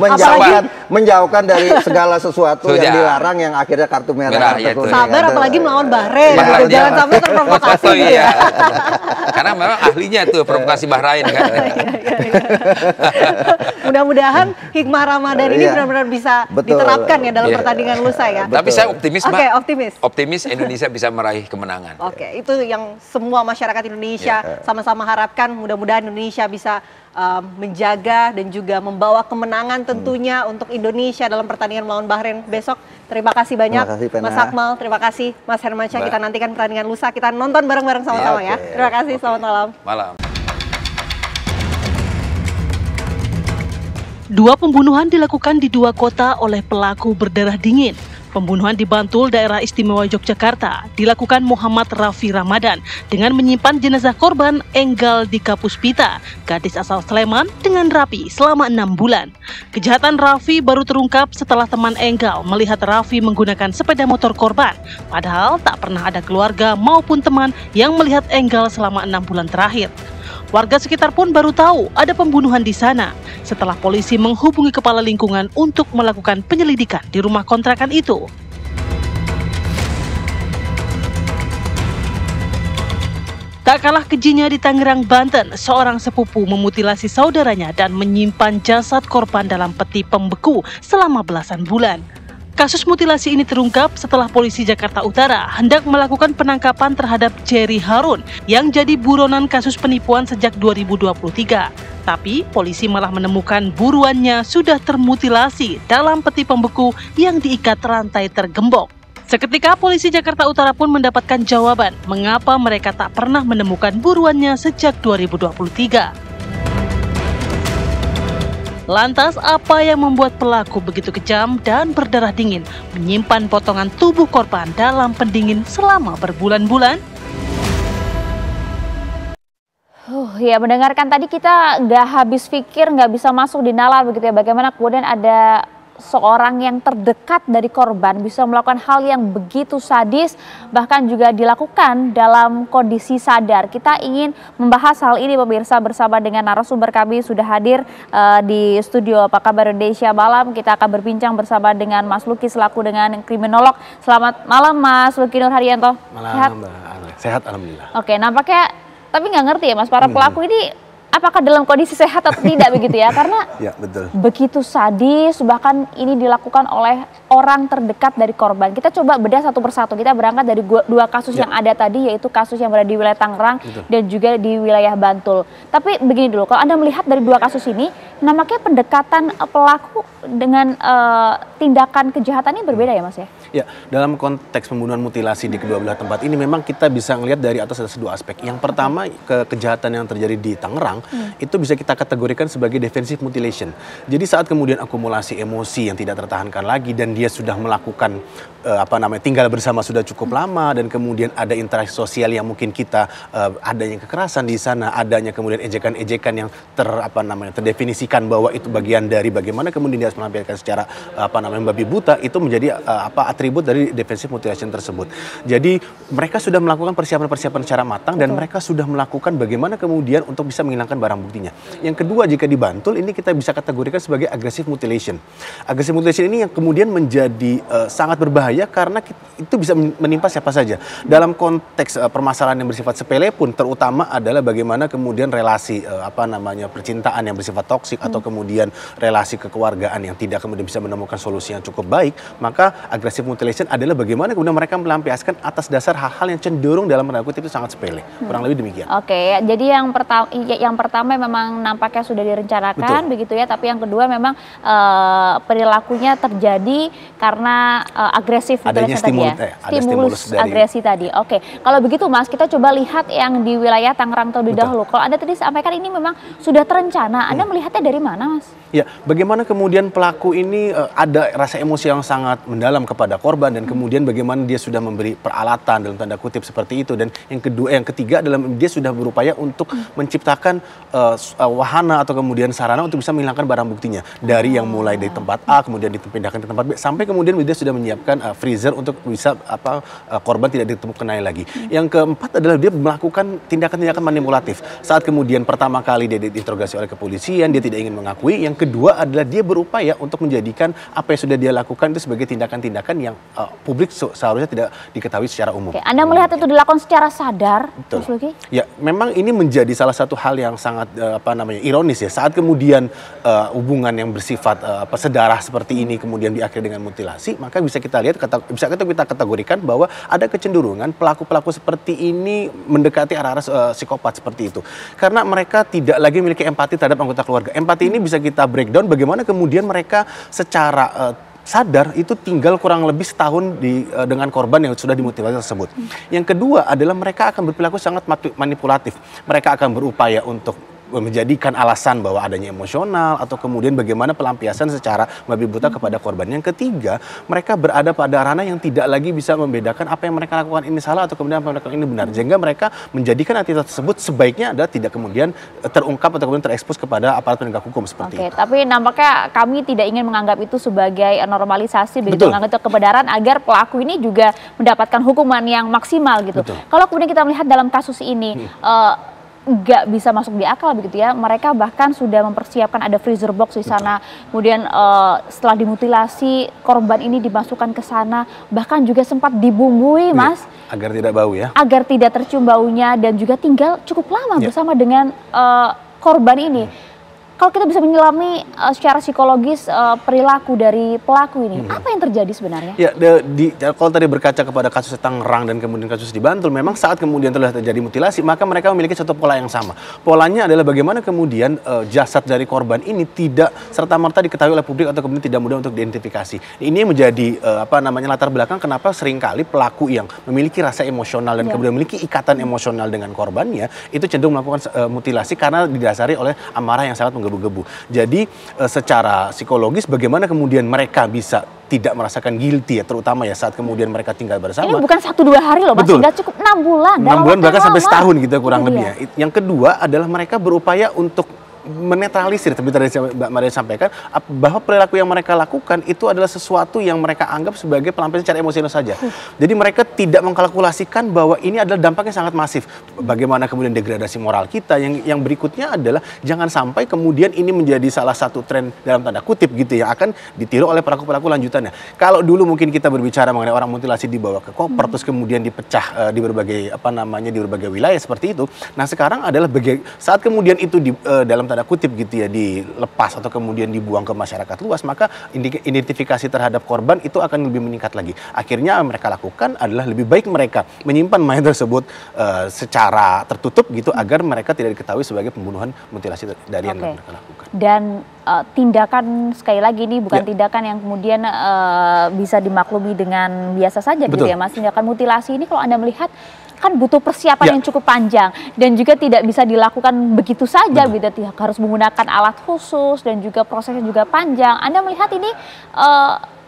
S12: menjauhkan dari segala sesuatu yang dilarang yang akhirnya kartu merah.
S1: Sabar apalagi melawan Bahrain, jangan sampai terprovokasi gitu ya.
S11: Karena memang ahlinya tuh provokasi Bahrain kan.
S1: Mudah-mudahan hikmah Ramadan ini benar-benar bisa diterapkan ya dalam pertandingan lusa ya.
S11: Tapi saya optimis, Mbak.
S1: Optimis
S11: Indonesia bisa meraih kemenangan.
S1: Oke, itu yang semua masyarakat Indonesia sama-sama harapkan. Mudah-mudahan Indonesia bisa menjaga dan juga membawa kemenangan tentunya untuk Indonesia dalam pertandingan melawan Bahrain besok. Terima kasih banyak Mas Akmal, terima kasih Mas Hermansyah. Kita nantikan pertandingan lusa, kita nonton bareng-bareng sama-sama ya. Terima kasih, selamat malam.
S11: Malam.
S13: 2 pembunuhan dilakukan di 2 kota oleh pelaku berdarah dingin. Pembunuhan di Bantul, daerah istimewa Yogyakarta, dilakukan Muhammad Raffi Ramadan dengan menyimpan jenazah korban Enggal di Kapuspita, gadis asal Sleman, dengan rapi selama 6 bulan. Kejahatan Raffi baru terungkap setelah teman Enggal melihat Raffi menggunakan sepeda motor korban, padahal tak pernah ada keluarga maupun teman yang melihat Enggal selama 6 bulan terakhir. Warga sekitar pun baru tahu ada pembunuhan di sana setelah polisi menghubungi kepala lingkungan untuk melakukan penyelidikan di rumah kontrakan itu. Tak kalah kejinya di Tangerang, Banten, seorang sepupu memutilasi saudaranya dan menyimpan jasad korban dalam peti pembeku selama belasan bulan. Kasus mutilasi ini terungkap setelah polisi Jakarta Utara hendak melakukan penangkapan terhadap Jerry Harun yang jadi buronan kasus penipuan sejak 2023. Tapi polisi malah menemukan buruannya sudah termutilasi dalam peti pembeku yang diikat rantai tergembok. Seketika polisi Jakarta Utara pun mendapatkan jawaban mengapa mereka tak pernah menemukan buruannya sejak 2023. Lantas apa yang membuat pelaku begitu kejam dan berdarah dingin menyimpan potongan tubuh korban dalam pendingin selama berbulan-bulan?
S2: Ya, mendengarkan tadi kita nggak habis pikir, nggak bisa masuk di nalar begitu ya. Bagaimana kemudian ada seorang yang terdekat dari korban bisa melakukan hal yang begitu sadis, bahkan juga dilakukan dalam kondisi sadar. Kita ingin membahas hal ini pemirsa bersama dengan narasumber kami sudah hadir di studio Apa Kabar Indonesia Malam. Kita akan berbincang bersama dengan Mas Luki selaku dengan kriminolog. Selamat malam Mas Luki Nur Haryanto.
S14: Malam
S2: Sehat?
S14: Mbak. Sehat alhamdulillah.
S2: Oke, nampaknya tapi nggak ngerti ya Mas, para pelaku ini apakah dalam kondisi sehat atau tidak begitu ya? Karena
S14: ya, betul.
S2: Begitu sadis, bahkan ini dilakukan oleh orang terdekat dari korban. Kita coba bedah satu persatu. Kita berangkat dari dua kasus yang ada tadi, yaitu kasus yang berada di wilayah Tangerang dan juga di wilayah Bantul. Tapi begini dulu, kalau Anda melihat dari dua kasus ini, nampaknya pendekatan pelaku dengan tindakan kejahatan ini berbeda ya Mas ya?
S14: Ya, dalam konteks pembunuhan mutilasi di kedua belah tempat ini memang kita bisa melihat dari atas ada dua aspek. Yang pertama, kejahatan yang terjadi di Tangerang itu bisa kita kategorikan sebagai defensive mutilation. Jadi saat kemudian akumulasi emosi yang tidak tertahankan lagi dan dia sudah melakukan tinggal bersama sudah cukup lama dan kemudian ada interaksi sosial yang mungkin kita adanya kekerasan di sana, adanya kemudian ejekan-ejekan yang terdefinisikan bahwa itu bagian dari bagaimana kemudian dia harus menampilkan secara babi buta, itu menjadi atribut dari defensive mutilation tersebut. Jadi mereka sudah melakukan persiapan-persiapan secara matang dan mereka sudah melakukan bagaimana kemudian untuk bisa menghilangkan barang buktinya. Yang kedua, jika di Bantul ini kita bisa kategorikan sebagai aggressive mutilation. Aggressive mutilation ini yang kemudian menjadi sangat berbahaya karena itu bisa menimpa siapa saja. Dalam konteks permasalahan yang bersifat sepele pun, terutama adalah bagaimana kemudian relasi percintaan yang bersifat toksik atau kemudian relasi kekeluargaan yang tidak kemudian bisa menemukan solusi yang cukup baik, maka aggressive mutilation adalah bagaimana kemudian mereka melampiaskan atas dasar hal-hal yang cenderung dalam tanda kutip itu sangat sepele. Kurang lebih demikian.
S2: Oke, jadi yang pertama memang nampaknya sudah direncanakan begitu ya, tapi yang kedua memang perilakunya terjadi karena agresif
S14: adanya
S2: stimulus agresi tadi. Oke, kalau begitu Mas, kita coba lihat yang di wilayah Tangerang terlebih dahulu. Kalau Anda tadi sampaikan ini memang sudah terencana, Anda melihatnya dari mana Mas?
S14: Ya, bagaimana kemudian pelaku ini ada rasa emosi yang sangat mendalam kepada korban dan kemudian bagaimana dia sudah memberi peralatan dalam tanda kutip seperti itu, dan yang ketiga adalah dia sudah berupaya untuk menciptakan wahana atau kemudian sarana untuk bisa menghilangkan barang buktinya dari yang mulai dari tempat A kemudian dipindahkan ke tempat B sampai kemudian dia sudah menyiapkan freezer untuk bisa korban tidak ditemukan lagi. Yang keempat adalah dia melakukan tindakan-tindakan manipulatif. Saat kemudian pertama kali dia diinterogasi oleh kepolisian, dia tidak ingin mengakui. Yang kedua adalah dia berupaya untuk menjadikan apa yang sudah dia lakukan itu sebagai tindakan-tindakan yang publik seharusnya tidak diketahui secara umum.
S2: Oke, Anda melihat itu dilakukan secara sadar, Mas Luki?
S14: Ya, memang ini menjadi salah satu hal yang sangat ironis ya. Saat kemudian hubungan yang bersifat sedarah seperti ini kemudian diakhiri dengan mutilasi, maka bisa kita lihat, bisa kita kategorikan bahwa ada kecenderungan pelaku-pelaku seperti ini mendekati arah-arah psikopat seperti itu. Karena mereka tidak lagi memiliki empati terhadap anggota keluarga. Empati ini bisa kita breakdown bagaimana kemudian mereka secara sadar itu tinggal kurang lebih setahun dengan korban yang sudah dimutilasi tersebut. Yang kedua adalah mereka akan berperilaku sangat manipulatif. Mereka akan berupaya untuk menjadikan alasan bahwa adanya emosional atau kemudian bagaimana pelampiasan secara babi buta kepada korban. Yang ketiga, mereka berada pada ranah yang tidak lagi bisa membedakan apa yang mereka lakukan ini salah atau kemudian apa yang mereka lakukan ini benar. Sehingga mereka menjadikan aktivitas tersebut sebaiknya adalah tidak kemudian terungkap atau kemudian terekspos kepada aparat penegak hukum seperti itu.
S2: Tapi nampaknya kami tidak ingin menganggap itu sebagai normalisasi, begitu, menganggap itu kebenaran agar pelaku ini juga mendapatkan hukuman yang maksimal gitu. Kalau kemudian kita melihat dalam kasus ini, nggak bisa masuk di akal begitu ya. Mereka bahkan sudah mempersiapkan ada freezer box di sana. Kemudian setelah dimutilasi korban ini dimasukkan ke sana, bahkan juga sempat dibumbui, Mas,
S14: agar tidak bau ya.
S2: Agar tidak tercium baunya dan juga tinggal cukup lama bersama dengan korban ini. Kalau kita bisa menyelami secara psikologis perilaku dari pelaku ini, apa yang terjadi sebenarnya?
S14: Ya, kalau tadi berkaca kepada kasus Tangerang dan kemudian kasus di Bantul, memang saat kemudian telah terjadi mutilasi, maka mereka memiliki satu pola yang sama. Polanya adalah bagaimana kemudian jasad dari korban ini tidak serta-merta diketahui oleh publik atau kemudian tidak mudah untuk diidentifikasi. Ini menjadi latar belakang kenapa seringkali pelaku yang memiliki rasa emosional dan kemudian memiliki ikatan emosional dengan korbannya itu cenderung melakukan mutilasi karena didasari oleh amarah yang sangat menggebu-gebu. Jadi secara psikologis bagaimana kemudian mereka bisa tidak merasakan guilty ya, terutama ya saat kemudian mereka tinggal bersama.
S2: Ini bukan 1-2 hari loh, Mas, nggak cukup 6 bulan.
S14: 6 bulan bahkan sampai setahun gitu kurang lebih ya. Yang kedua adalah mereka berupaya untuk menetralisir, seperti tadi Mbak Maria sampaikan, bahwa perilaku yang mereka lakukan itu adalah sesuatu yang mereka anggap sebagai pelampiasan secara emosional saja. Jadi mereka tidak mengkalkulasikan bahwa ini adalah dampaknya sangat masif. Bagaimana kemudian degradasi moral kita, yang berikutnya adalah jangan sampai kemudian ini menjadi salah satu tren dalam tanda kutip gitu yang akan ditiru oleh pelaku-pelaku lanjutannya. Kalau dulu mungkin kita berbicara mengenai orang mutilasi dibawa ke koper, terus kemudian dipecah di berbagai di berbagai wilayah seperti itu. Nah sekarang adalah saat kemudian itu dalam tanda kutip gitu ya dilepas atau kemudian dibuang ke masyarakat luas, maka identifikasi terhadap korban itu akan lebih meningkat lagi. Akhirnya mereka lakukan adalah lebih baik mereka menyimpan mayat tersebut secara tertutup gitu agar mereka tidak diketahui sebagai pembunuhan mutilasi dari yang mereka lakukan.
S2: Dan tindakan sekali lagi ini bukan tindakan yang kemudian bisa dimaklumi dengan biasa saja gitu ya Mas. Tindakan mutilasi ini kalau Anda melihat kan butuh persiapan yang cukup panjang dan juga tidak bisa dilakukan begitu saja gitu, harus menggunakan alat khusus dan juga prosesnya juga panjang. Anda melihat ini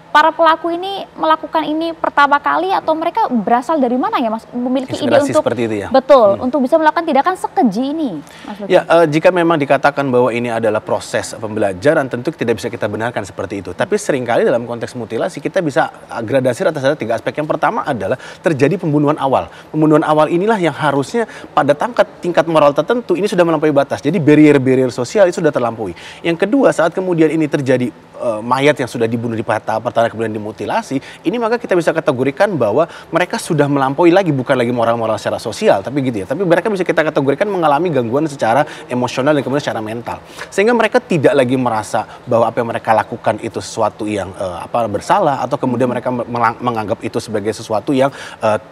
S2: para pelaku ini melakukan ini pertama kali atau mereka berasal dari mana ya Mas, memiliki ide untuk
S14: seperti itu ya?
S2: Betul, untuk bisa melakukan tindakan sekeji ini Mas Lutfi?
S14: Ya, jika memang dikatakan bahwa ini adalah proses pembelajaran, tentu tidak bisa kita benarkan seperti itu. Tapi seringkali dalam konteks mutilasi kita bisa gradasi atas ada 3 aspek. Yang pertama adalah terjadi pembunuhan awal. Pembunuhan awal inilah yang harusnya pada tingkat moral tertentu ini sudah melampaui batas. Jadi barrier-barrier sosial itu sudah terlampaui. Yang kedua, saat kemudian ini terjadi mayat yang sudah dibunuh di tahap pertama kemudian dimutilasi, ini maka kita bisa kategorikan bahwa mereka sudah melampaui lagi, bukan lagi moral-moral secara sosial, tapi gitu ya. Tapi mereka bisa kita kategorikan mengalami gangguan secara emosional dan kemudian secara mental. Sehingga mereka tidak lagi merasa bahwa apa yang mereka lakukan itu sesuatu yang bersalah, atau kemudian mereka menganggap itu sebagai sesuatu yang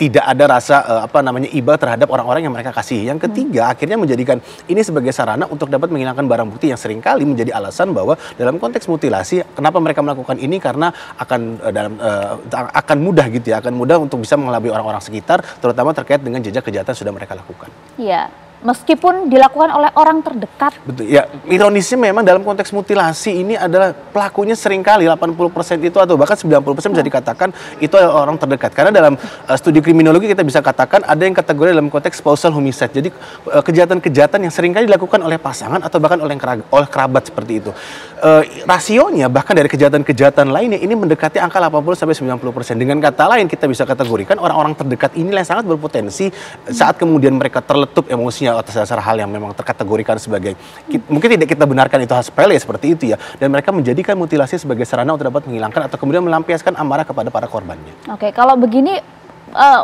S14: tidak ada rasa iba terhadap orang-orang yang mereka kasihi. Yang ketiga, akhirnya menjadikan ini sebagai sarana untuk dapat menghilangkan barang bukti yang seringkali menjadi alasan bahwa dalam konteks mutilasi kenapa mereka melakukan ini, karena akan mudah gitu ya, akan mudah untuk bisa mengelabui orang-orang sekitar, terutama terkait dengan jejak kejahatan yang sudah mereka lakukan.
S2: Iya, meskipun dilakukan oleh orang terdekat.
S14: Betul, ya ironisnya memang dalam konteks mutilasi ini adalah pelakunya seringkali 80% itu atau bahkan 90% bisa dikatakan itu adalah orang terdekat. Karena dalam studi kriminologi kita bisa katakan ada yang kategori dalam konteks spousal homicide. Jadi kejahatan-kejahatan yang seringkali dilakukan oleh pasangan atau bahkan oleh kerabat seperti itu. Rasionya bahkan dari kejahatan-kejahatan lainnya ini mendekati angka 80-90%. Dengan kata lain kita bisa kategorikan orang-orang terdekat inilah yang sangat berpotensi saat kemudian mereka terletup emosinya atas dasar hal yang memang terkategorikan sebagai mungkin tidak kita benarkan itu hal sepele seperti itu ya, dan mereka menjadikan mutilasi sebagai sarana untuk dapat menghilangkan atau kemudian melampiaskan amarah kepada para korbannya.
S2: Oke, kalau begini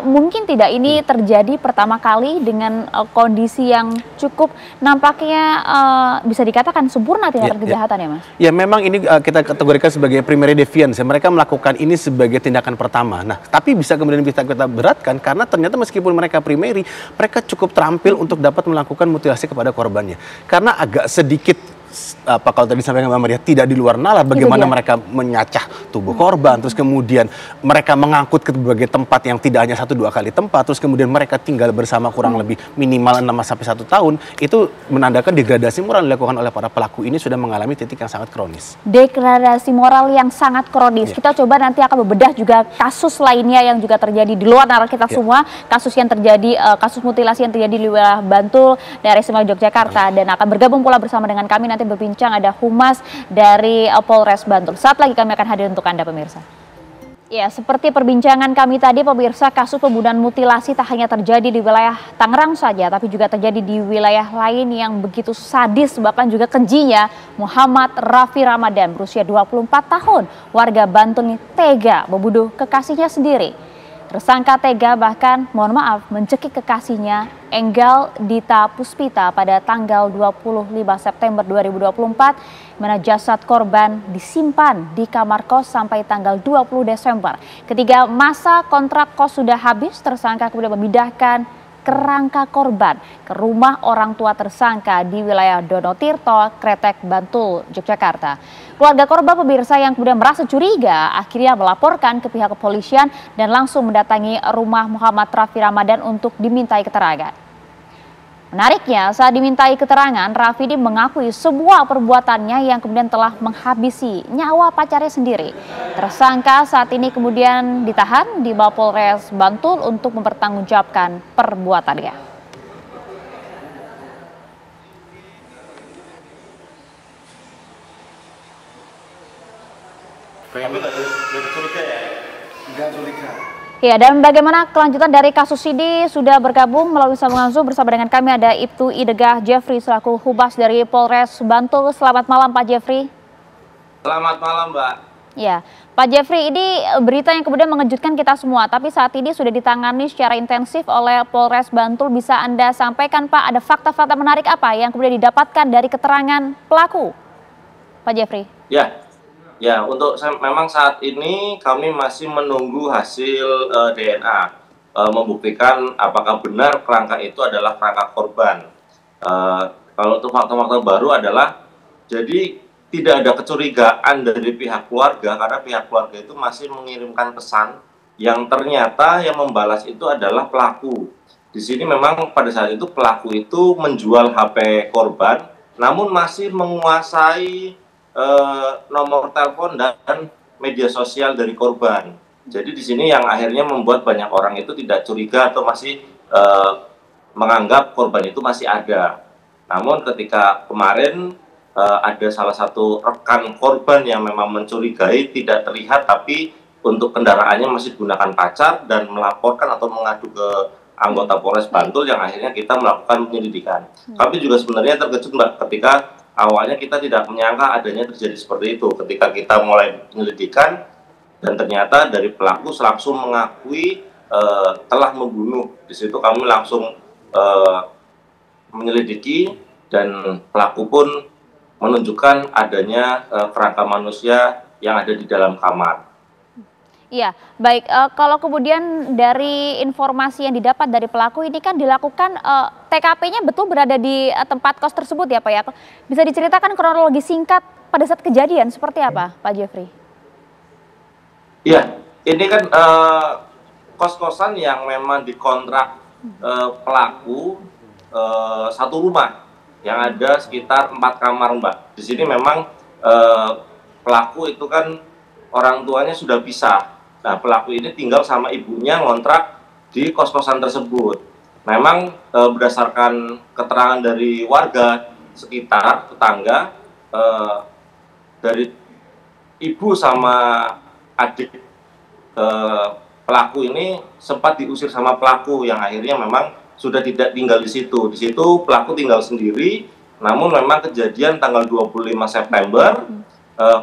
S2: mungkin tidak ini terjadi pertama kali dengan kondisi yang cukup nampaknya bisa dikatakan sempurna tindakan kejahatan ya Mas? Ya memang ini kita kategorikan sebagai primary deviance. Mereka melakukan ini sebagai tindakan pertama. Nah tapi bisa kemudian kita beratkan karena ternyata meskipun mereka primary, mereka cukup terampil untuk dapat melakukan mutilasi kepada korbannya. Karena agak sedikit kalau tadi disampaikan Mbak Maria, tidak di luar nalar bagaimana mereka menyacah tubuh korban, terus kemudian mereka mengangkut ke berbagai tempat yang tidak hanya 1-2 kali tempat, terus kemudian mereka tinggal bersama kurang lebih minimal 6-1 tahun, itu menandakan degradasi moral yang dilakukan oleh para pelaku ini sudah mengalami titik yang sangat kronis. Degradasi moral yang sangat kronis. Kita coba nanti akan membedah juga kasus lainnya yang juga terjadi di luar nalar kita semua, kasus yang terjadi, kasus mutilasi yang terjadi di wilayah Bantul, daerah istimewa Yogyakarta, dan akan bergabung pula bersama dengan kami nanti berbincang ada Humas dari Polres Bantul. Saat lagi kami akan hadir untuk Anda pemirsa. Ya, seperti perbincangan kami tadi pemirsa, kasus pembunuhan mutilasi tak hanya terjadi di wilayah Tangerang saja, tapi juga terjadi di wilayah lain yang begitu sadis, bahkan juga kejinya. Muhammad Rafi Ramadan berusia 24 tahun, warga Bantul ini tega membunuh kekasihnya sendiri. Tersangka tega bahkan, mohon maaf, mencekik kekasihnya Enggal Dita Puspita pada tanggal 25 September 2024, mana jasad korban disimpan di kamar kos sampai tanggal 20 Desember. Ketika masa kontrak kos sudah habis, tersangka kemudian memindahkan kerangka korban ke rumah orang tua tersangka di wilayah Donotirto, Kretek, Bantul, Yogyakarta. Keluarga korban pemirsa yang kemudian merasa curiga akhirnya melaporkan ke pihak kepolisian dan langsung mendatangi rumah Muhammad Rafi Ramadan untuk dimintai keterangan. Menariknya, saat dimintai keterangan, Rafidi mengakui semua perbuatannya yang kemudian telah menghabisi nyawa pacarnya sendiri. Tersangka saat ini kemudian ditahan di Mapolres Bantul untuk mempertanggungjawabkan perbuatannya.
S15: Tapi nggak curiga ya? Nggak curiga.
S2: Ya, dan bagaimana kelanjutan dari kasus ini? Sudah bergabung melalui sambungan Zoom bersama dengan kami ada Ibtu Idegah Jeffrey selaku Humas dari Polres Bantul. Selamat malam Pak Jeffrey.
S16: Selamat malam Mbak.
S2: Ya, Pak Jeffrey, ini berita yang kemudian mengejutkan kita semua, tapi saat ini sudah ditangani secara intensif oleh Polres Bantul. Bisa Anda sampaikan Pak, ada fakta-fakta menarik apa yang kemudian didapatkan dari keterangan pelaku? Pak Jeffrey.
S16: Ya, untuk memang saat ini kami masih menunggu hasil DNA membuktikan apakah benar kerangka itu adalah kerangka korban. Kalau untuk fakta-fakta baru adalah jadi tidak ada kecurigaan dari pihak keluarga karena pihak keluarga itu masih mengirimkan pesan yang ternyata yang membalas itu adalah pelaku. Di sini memang pada saat itu pelaku itu menjual HP korban namun masih menguasai nomor telepon dan media sosial dari korban. Jadi di sini yang akhirnya membuat banyak orang itu tidak curiga atau masih menganggap korban itu masih ada. Namun ketika kemarin ada salah satu rekan korban yang memang mencurigai tidak terlihat tapi untuk kendaraannya masih gunakan pacar dan melaporkan atau mengadu ke anggota Polres Bantul yang akhirnya kita melakukan penyelidikan. Kami juga sebenarnya terkejut Mbak ketika awalnya kita tidak menyangka adanya terjadi seperti itu ketika kita mulai penyelidikan dan ternyata dari pelaku langsung mengakui telah membunuh. Di situ kami langsung menyelidiki dan pelaku pun menunjukkan adanya kerangka manusia yang ada di dalam kamar.
S2: Iya, baik. Kalau kemudian dari informasi yang didapat dari pelaku ini kan dilakukan TKP-nya betul berada di tempat kos tersebut ya Pak ya? Bisa diceritakan kronologi singkat pada saat kejadian seperti apa Pak Jeffrey?
S16: Iya, ini kan kos-kosan yang memang dikontrak pelaku satu rumah yang ada sekitar 4 kamar Mbak. Di sini memang pelaku itu kan orang tuanya sudah pisah. Nah pelaku ini tinggal sama ibunya ngontrak di kos-kosan tersebut. Memang berdasarkan keterangan dari warga sekitar, tetangga, dari ibu sama adik pelaku ini sempat diusir sama pelaku yang akhirnya memang sudah tidak tinggal di situ. Di situ pelaku tinggal sendiri, namun memang kejadian tanggal 25 September,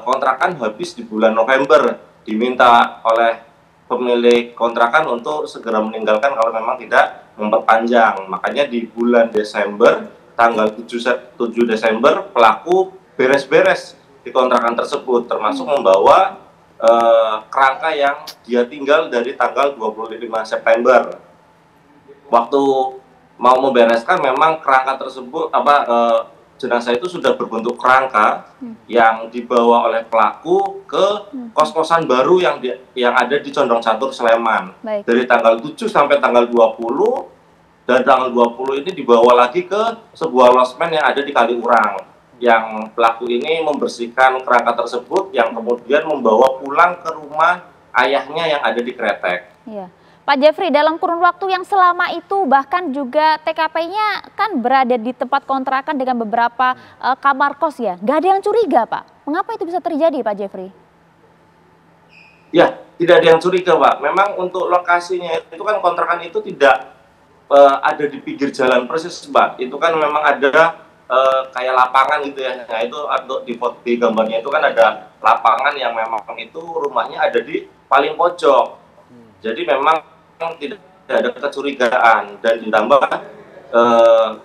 S16: kontrakan habis di bulan November. Diminta oleh pemilik kontrakan untuk segera meninggalkan kalau memang tidak memperpanjang. Makanya di bulan Desember, tanggal 7 Desember, pelaku beres-beres di kontrakan tersebut, termasuk membawa kerangka yang dia tinggal dari tanggal 25 September. Waktu mau membereskan memang kerangka tersebut jenazah itu sudah berbentuk kerangka yang dibawa oleh pelaku ke kos-kosan baru yang ada di Condong Catur Sleman. Dari tanggal 7 sampai tanggal 20 dan tanggal 20 ini dibawa lagi ke sebuah losmen yang ada di Kaliurang yang pelaku ini membersihkan kerangka tersebut yang kemudian membawa pulang ke rumah ayahnya yang ada di Kretek.
S2: Iya. Pak Jeffrey, dalam kurun waktu yang selama itu bahkan juga TKP-nya kan berada di tempat kontrakan dengan beberapa kamar kos ya. Nggak ada yang curiga Pak. Mengapa itu bisa terjadi Pak Jeffrey?
S16: Ya, tidak ada yang curiga Pak. Memang untuk lokasinya itu kan kontrakan itu tidak ada di pinggir jalan persis Pak. Itu kan memang ada kayak lapangan gitu ya. Nah itu untuk di gambarnya itu kan ada lapangan yang memang itu rumahnya ada di paling pojok. Jadi memang tidak ada kecurigaan dan ditambah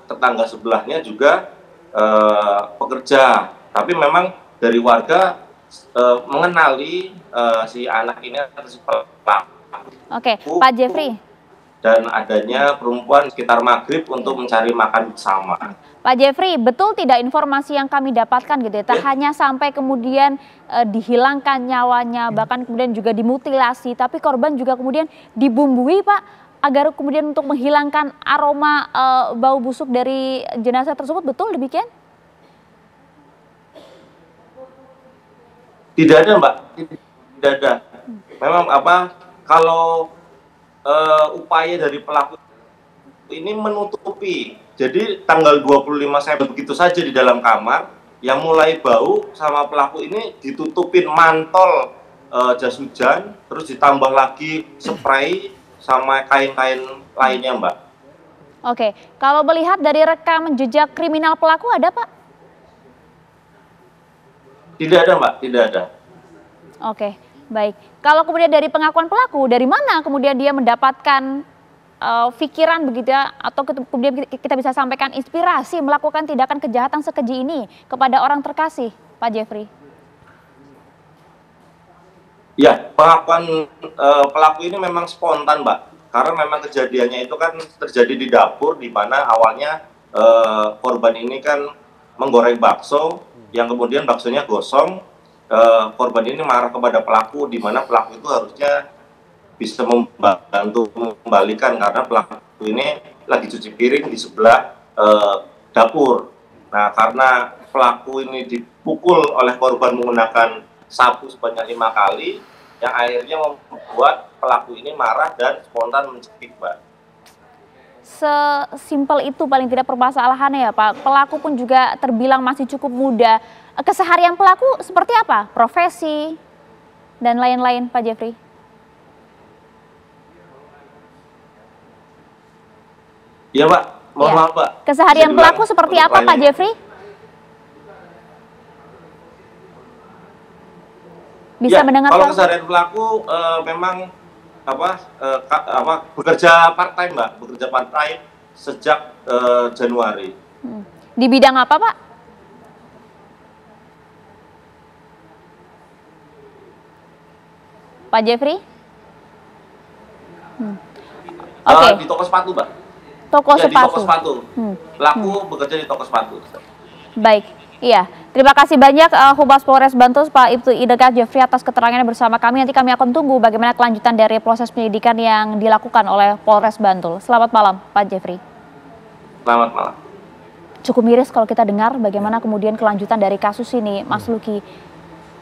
S16: tetangga sebelahnya juga pekerja, tapi memang dari warga mengenali si anak ini atau si pelaku.
S2: Oke, Pak Jeffrey.
S16: Dan adanya perempuan sekitar maghrib untuk mencari makan bersama.
S2: Pak Jeffrey, betul tidak informasi yang kami dapatkan gitu ya? Tak hanya sampai kemudian dihilangkan nyawanya, bahkan kemudian juga dimutilasi, tapi korban juga kemudian dibumbui Pak, agar kemudian untuk menghilangkan aroma bau busuk dari jenazah tersebut, betul demikian?
S16: Tidak ada Mbak, tidak ada. Memang kalau upaya dari pelaku ini menutupi. Jadi tanggal 25 September begitu saja di dalam kamar yang mulai bau sama pelaku ini ditutupin mantol jas hujan, terus ditambah lagi spray sama kain-kain lainnya, Mbak.
S2: Oke, kalau melihat dari rekam jejak kriminal pelaku ada, Pak?
S16: Tidak ada, Mbak, tidak ada.
S2: Oke, baik. Kalau kemudian dari pengakuan pelaku, dari mana kemudian dia mendapatkan pikiran begitu ya, atau kemudian kita bisa sampaikan inspirasi melakukan tindakan kejahatan sekeji ini kepada orang terkasih, Pak Jeffrey?
S16: Ya, pengakuan pelaku ini memang spontan, Mbak. Karena memang kejadiannya itu kan terjadi di dapur, di mana awalnya korban ini kan menggoreng bakso, yang kemudian baksonya gosong. Korban ini marah kepada pelaku, di mana pelaku itu harusnya bisa membantu membalikan, karena pelaku ini lagi cuci piring di sebelah dapur. Nah, karena pelaku ini dipukul oleh korban menggunakan sapu sebanyak 5 kali, yang akhirnya membuat pelaku ini marah dan spontan mencekik, Mbak.
S2: Sesimpel itu paling tidak permasalahannya ya, Pak. Pelaku pun juga terbilang masih cukup muda. Keseharian pelaku seperti apa? Profesi dan lain-lain, Pak Jeffrey?
S16: Iya, Pak. Mohon maaf, Pak.
S2: Keseharian pelaku seperti apa, Pak Jeffrey? Bisa mendengar
S16: kalau keseharian pelaku memang bekerja part time, Mbak, bekerja part time sejak Januari.
S2: Di bidang apa, Pak? Pak Jeffrey? Oke.
S16: Di toko sepatu, Mbak.
S2: Toko
S16: sepatu. Di toko sepatu.
S2: Pelaku
S16: bekerja di toko sepatu.
S2: Baik. Iya, terima kasih banyak Humas Polres Bantul Pak Ibtu Ideka Jeffrey atas keterangannya bersama kami. Nanti kami akan tunggu bagaimana kelanjutan dari proses penyidikan yang dilakukan oleh Polres Bantul. Selamat malam Pak Jeffrey.
S16: Selamat malam.
S2: Cukup miris kalau kita dengar bagaimana kemudian kelanjutan dari kasus ini, Mas Luki.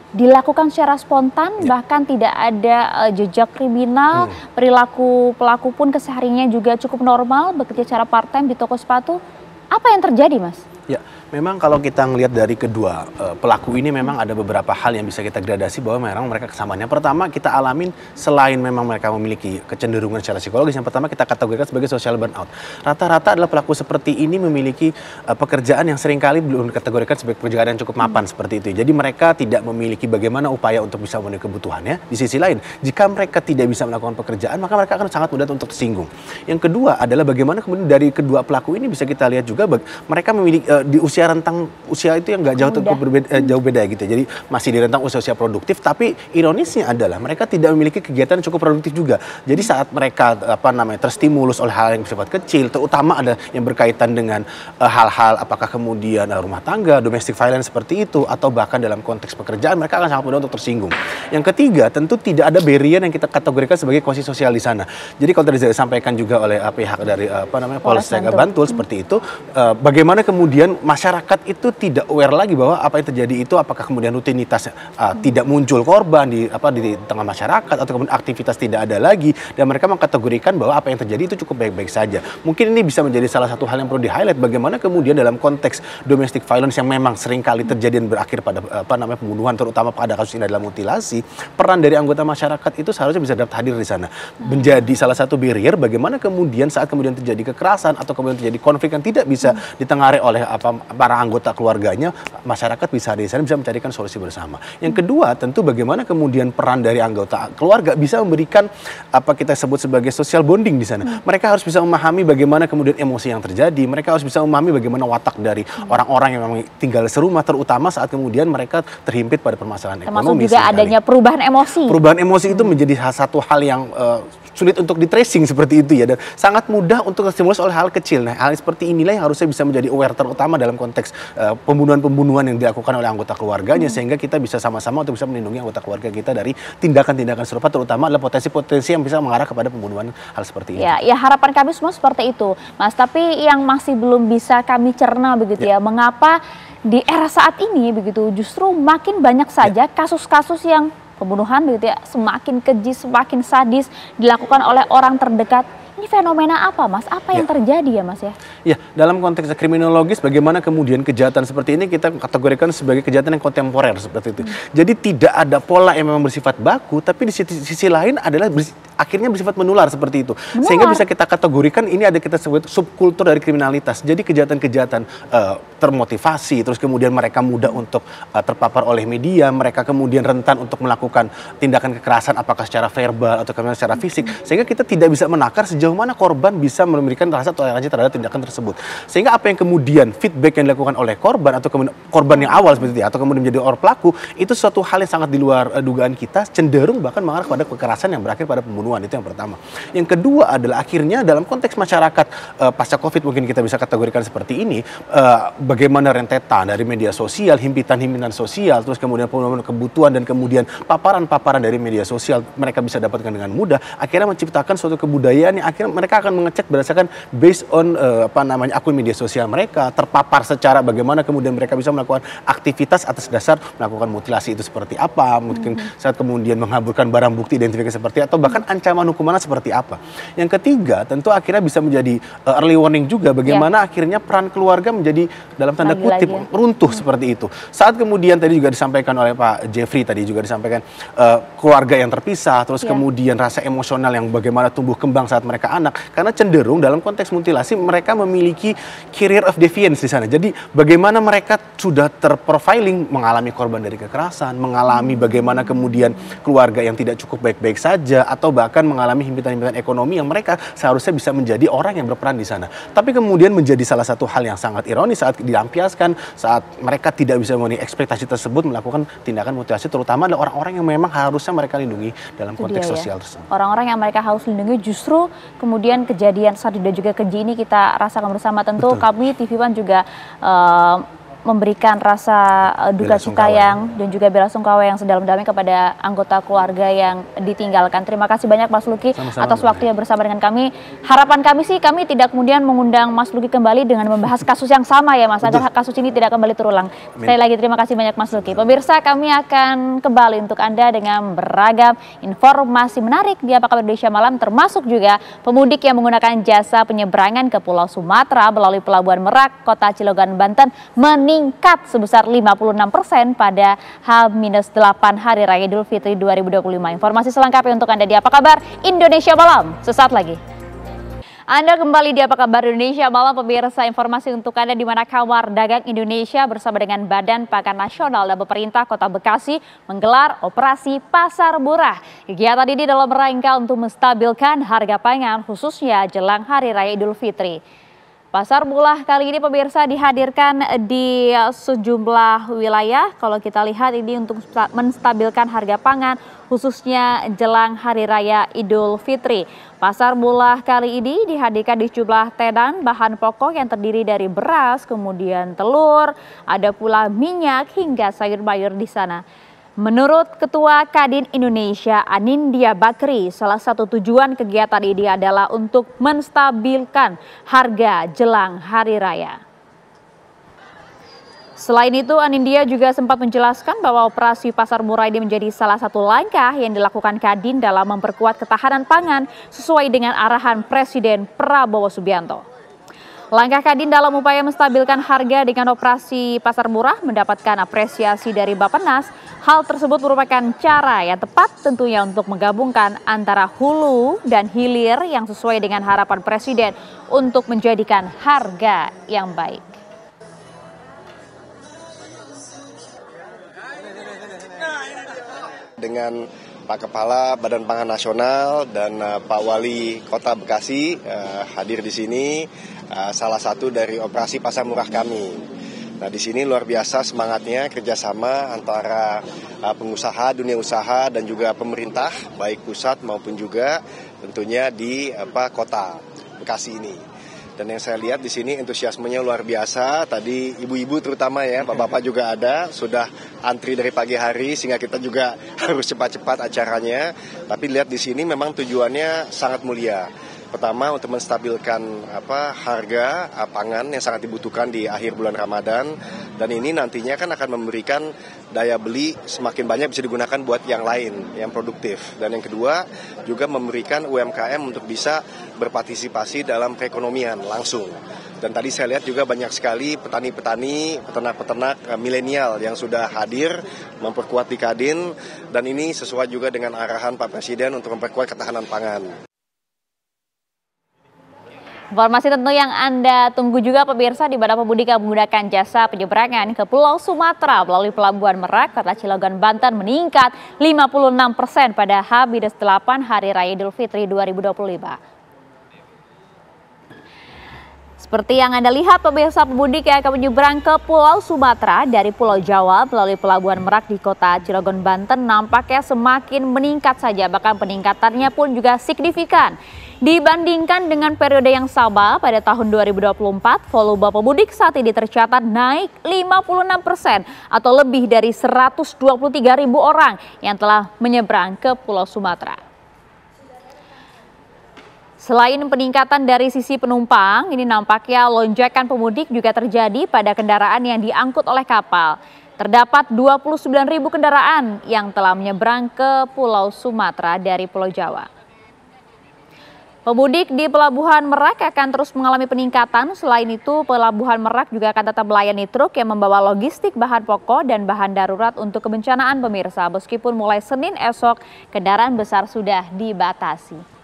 S2: Dilakukan secara spontan, bahkan tidak ada jejak kriminal, perilaku pelaku pun kesehariannya juga cukup normal, bekerja secara part-time di toko sepatu. Apa yang terjadi, Mas?
S14: Ya, memang kalau kita ngelihat dari kedua pelaku ini memang ada beberapa hal yang bisa kita gradasi bahwa memang mereka kesamaan. Yang pertama kita alamin selain memang mereka memiliki kecenderungan secara psikologis, yang pertama kita kategorikan sebagai social burnout. Rata-rata adalah pelaku seperti ini memiliki pekerjaan yang seringkali belum dikategorikan sebagai pekerjaan yang cukup mapan seperti itu. Jadi mereka tidak memiliki bagaimana upaya untuk bisa memenuhi kebutuhannya. Di sisi lain, jika mereka tidak bisa melakukan pekerjaan, maka mereka akan sangat mudah untuk tersinggung. Yang kedua adalah bagaimana kemudian dari kedua pelaku ini bisa kita lihat juga mereka memiliki di usia rentang usia itu yang nggak jauh beda gitu. Jadi masih di rentang usia produktif, tapi ironisnya adalah mereka tidak memiliki kegiatan yang cukup produktif juga. Jadi saat mereka terstimulus oleh hal yang bersifat kecil, terutama ada yang berkaitan dengan hal-hal apakah kemudian rumah tangga, domestic violence seperti itu, atau bahkan dalam konteks pekerjaan, mereka akan sangat mudah untuk tersinggung. Yang ketiga, tentu tidak ada barrier yang kita kategorikan sebagai kohesi sosial di sana. Jadi kalau tadi disampaikan juga oleh pihak dari Polres Bantul seperti itu, bagaimana kemudian masyarakat itu tidak aware lagi bahwa apa yang terjadi itu apakah kemudian rutinitas tidak muncul korban di tengah masyarakat, atau kemudian aktivitas tidak ada lagi, dan mereka mengkategorikan bahwa apa yang terjadi itu cukup baik-baik saja. Mungkin ini bisa menjadi salah satu hal yang perlu di-highlight, bagaimana kemudian dalam konteks domestic violence yang memang seringkali terjadi dan berakhir pada pembunuhan, terutama pada kasus ini adalah mutilasi, peran dari anggota masyarakat itu seharusnya bisa dapat hadir di sana. Menjadi salah satu barrier bagaimana kemudian saat kemudian terjadi kekerasan atau kemudian terjadi konflik yang tidak bisa ditengari oleh para anggota keluarganya, masyarakat bisa di sana bisa mencarikan solusi bersama. Yang kedua, tentu bagaimana kemudian peran dari anggota keluarga bisa memberikan apa kita sebut sebagai social bonding di sana. Mereka harus bisa memahami bagaimana kemudian emosi yang terjadi, mereka harus bisa memahami bagaimana watak dari orang-orang yang memang tinggal serumah, terutama saat kemudian mereka terhimpit pada permasalahan ekonomi.
S2: Termasuk juga adanya perubahan emosi.
S14: Perubahan emosi itu menjadi satu hal yang sulit untuk di-tracing seperti itu ya, dan sangat mudah untuk terstimulus oleh hal kecil. Nah, hal seperti inilah yang harusnya bisa menjadi aware, terutama dalam konteks pembunuhan-pembunuhan yang dilakukan oleh anggota keluarganya, sehingga kita bisa sama-sama untuk bisa melindungi anggota keluarga kita dari tindakan-tindakan serupa, terutama adalah potensi-potensi yang bisa mengarah kepada pembunuhan hal seperti ini.
S2: Ya harapan kami semua seperti itu, Mas. Tapi yang masih belum bisa kami cerna begitu ya, mengapa di era saat ini begitu justru makin banyak saja kasus-kasus yang pembunuhan begitu ya, semakin keji, semakin sadis dilakukan oleh orang terdekat. Ini fenomena apa, Mas? Apa yang terjadi ya, Mas ya?
S14: Ya, dalam konteks kriminologis bagaimana kemudian kejahatan seperti ini kita kategorikan sebagai kejahatan yang kontemporer seperti itu. Jadi tidak ada pola yang memang bersifat baku, tapi di sisi lain adalah akhirnya bersifat menular seperti itu. Sehingga bisa kita kategorikan ini ada kita sebut subkultur dari kriminalitas. Jadi kejahatan-kejahatan termotivasi, terus kemudian mereka mudah untuk terpapar oleh media, mereka kemudian rentan untuk melakukan tindakan kekerasan apakah secara verbal atau kemudian secara fisik. Sehingga kita tidak bisa menakar sejauh mana korban bisa memberikan rasa toleransi terhadap tindakan tersebut. Sehingga apa yang kemudian feedback yang dilakukan oleh korban atau kemudian korban yang awal seperti itu atau kemudian menjadi orang pelaku itu suatu hal yang sangat di luar dugaan kita, cenderung bahkan mengarah pada kekerasan yang berakhir pada pembunuhan. Itu yang pertama. Yang kedua adalah akhirnya dalam konteks masyarakat pasca Covid mungkin kita bisa kategorikan seperti ini, bagaimana rentetan dari media sosial, himpitan-himpitan sosial, terus kemudian pemenuhan kebutuhan dan kemudian paparan-paparan dari media sosial mereka bisa dapatkan dengan mudah, akhirnya menciptakan suatu kebudayaan yang akhirnya mereka akan mengecek berdasarkan based on akun media sosial mereka, terpapar secara bagaimana kemudian mereka bisa melakukan aktivitas atas dasar melakukan mutilasi itu seperti apa, mungkin saat kemudian menghaburkan barang bukti identifikasi seperti atau bahkan ancaman hukumannya seperti apa. Yang ketiga tentu akhirnya bisa menjadi early warning juga bagaimana akhirnya peran keluarga menjadi dalam tanda kutip runtuh seperti itu. Saat kemudian tadi juga disampaikan oleh Pak Jeffrey tadi juga disampaikan keluarga yang terpisah, terus kemudian rasa emosional yang bagaimana tumbuh kembang saat mereka anak, karena cenderung dalam konteks mutilasi mereka memiliki career of deviance di sana. Jadi bagaimana mereka sudah terprofiling mengalami korban dari kekerasan, mengalami bagaimana kemudian keluarga yang tidak cukup baik-baik saja atau bahkan mengalami himpitan-himpitan ekonomi yang mereka seharusnya bisa menjadi orang yang berperan di sana. Tapi kemudian menjadi salah satu hal yang sangat ironis saat dilampiaskan, saat mereka tidak bisa memenuhi ekspektasi tersebut melakukan tindakan mutilasi, terutama adalah orang-orang yang memang harusnya mereka lindungi dalam konteks sosial tersebut.
S2: Orang-orang yang mereka harus lindungi justru kemudian kejadian saat dan juga keji ini kita rasakan bersama. Tentu kami TV One juga memberikan rasa duka cita yang dan juga bela sungkawa yang sedalam-dalamnya kepada anggota keluarga yang ditinggalkan. Terima kasih banyak Mas Luki atas waktunya bersama dengan kami. Harapan kami sih kami tidak kemudian mengundang Mas Luki kembali dengan membahas kasus yang sama ya Mas, agar kasus ini tidak kembali terulang. Sekali lagi terima kasih banyak Mas Luki. Pemirsa, kami akan kembali untuk Anda dengan beragam informasi menarik di Apa Kabar Indonesia Malam, termasuk juga pemudik yang menggunakan jasa penyeberangan ke Pulau Sumatera melalui Pelabuhan Merak, Kota Cilegon, Banten meningkat sebesar 56% pada H-8 Hari Raya Idul Fitri 2025. Informasi selengkapnya untuk Anda di Apa Kabar Indonesia Malam sesaat lagi. Anda kembali di Apa Kabar Indonesia Malam, pemirsa. Informasi untuk Anda di mana Kamar Dagang Indonesia bersama dengan Badan Pangan Nasional dan pemerintah Kota Bekasi menggelar operasi Pasar Murah. Kegiatan ini dalam rangka untuk menstabilkan harga pangan khususnya jelang Hari Raya Idul Fitri. Pasar murah kali ini pemirsa dihadirkan di sejumlah wilayah. Kalau kita lihat ini untuk menstabilkan harga pangan khususnya jelang Hari Raya Idul Fitri. Pasar murah kali ini dihadirkan di sejumlah tenan bahan pokok yang terdiri dari beras, kemudian telur, ada pula minyak hingga sayur mayur di sana. Menurut Ketua Kadin Indonesia Anindya Bakri, salah satu tujuan kegiatan ini adalah untuk menstabilkan harga jelang Hari Raya. Selain itu, Anindya juga sempat menjelaskan bahwa operasi pasar murah ini menjadi salah satu langkah yang dilakukan Kadin dalam memperkuat ketahanan pangan sesuai dengan arahan Presiden Prabowo Subianto. Langkah Kadin dalam upaya menstabilkan harga dengan operasi pasar murah mendapatkan apresiasi dari Bappenas. Hal tersebut merupakan cara yang tepat tentunya untuk menggabungkan antara hulu dan hilir yang sesuai dengan harapan Presiden untuk menjadikan harga yang baik.
S17: Dengan Pak Kepala Badan Pangan Nasional dan Pak Wali Kota Bekasi hadir di sini, salah satu dari operasi pasar murah kami. Nah, di sini luar biasa semangatnya kerjasama antara pengusaha, dunia usaha dan juga pemerintah, baik pusat maupun juga tentunya di Kota Bekasi ini. Dan yang saya lihat di sini antusiasmenya luar biasa. Tadi ibu-ibu terutama ya, bapak-bapak juga ada, sudah antri dari pagi hari sehingga kita juga harus cepat-cepat acaranya. Tapi lihat di sini memang tujuannya sangat mulia. Pertama, untuk menstabilkan harga pangan yang sangat dibutuhkan di akhir bulan Ramadan, dan ini nantinya kan akan memberikan daya beli semakin banyak bisa digunakan buat yang lain, yang produktif. Dan yang kedua, juga memberikan UMKM untuk bisa berpartisipasi dalam perekonomian langsung. Dan tadi saya lihat juga banyak sekali petani-petani, peternak-peternak milenial yang sudah hadir memperkuat di Kadin, dan ini sesuai juga dengan arahan Pak Presiden untuk memperkuat ketahanan pangan.
S2: Informasi tentu yang Anda tunggu juga pemirsa, di mana pemudik yang menggunakan jasa penyeberangan ke Pulau Sumatera melalui Pelabuhan Merak, Kota Cilegon, Banten meningkat 56% pada H-8 Hari Raya Idul Fitri 2025. Seperti yang Anda lihat pemirsa, pemudik yang akan menyeberang ke Pulau Sumatera dari Pulau Jawa melalui Pelabuhan Merak di Kota Cilegon, Banten nampaknya semakin meningkat saja, bahkan peningkatannya pun juga signifikan. Dibandingkan dengan periode yang sama pada tahun 2024, volume pemudik saat ini tercatat naik 56% atau lebih dari 123.000 orang yang telah menyeberang ke Pulau Sumatera. Selain peningkatan dari sisi penumpang, ini nampaknya lonjakan pemudik juga terjadi pada kendaraan yang diangkut oleh kapal. Terdapat 29.000 kendaraan yang telah menyeberang ke Pulau Sumatera dari Pulau Jawa. Pemudik di Pelabuhan Merak akan terus mengalami peningkatan. Selain itu, Pelabuhan Merak juga akan tetap melayani truk yang membawa logistik bahan pokok dan bahan darurat untuk kebencanaan pemirsa. Meskipun mulai Senin esok, kendaraan besar sudah dibatasi.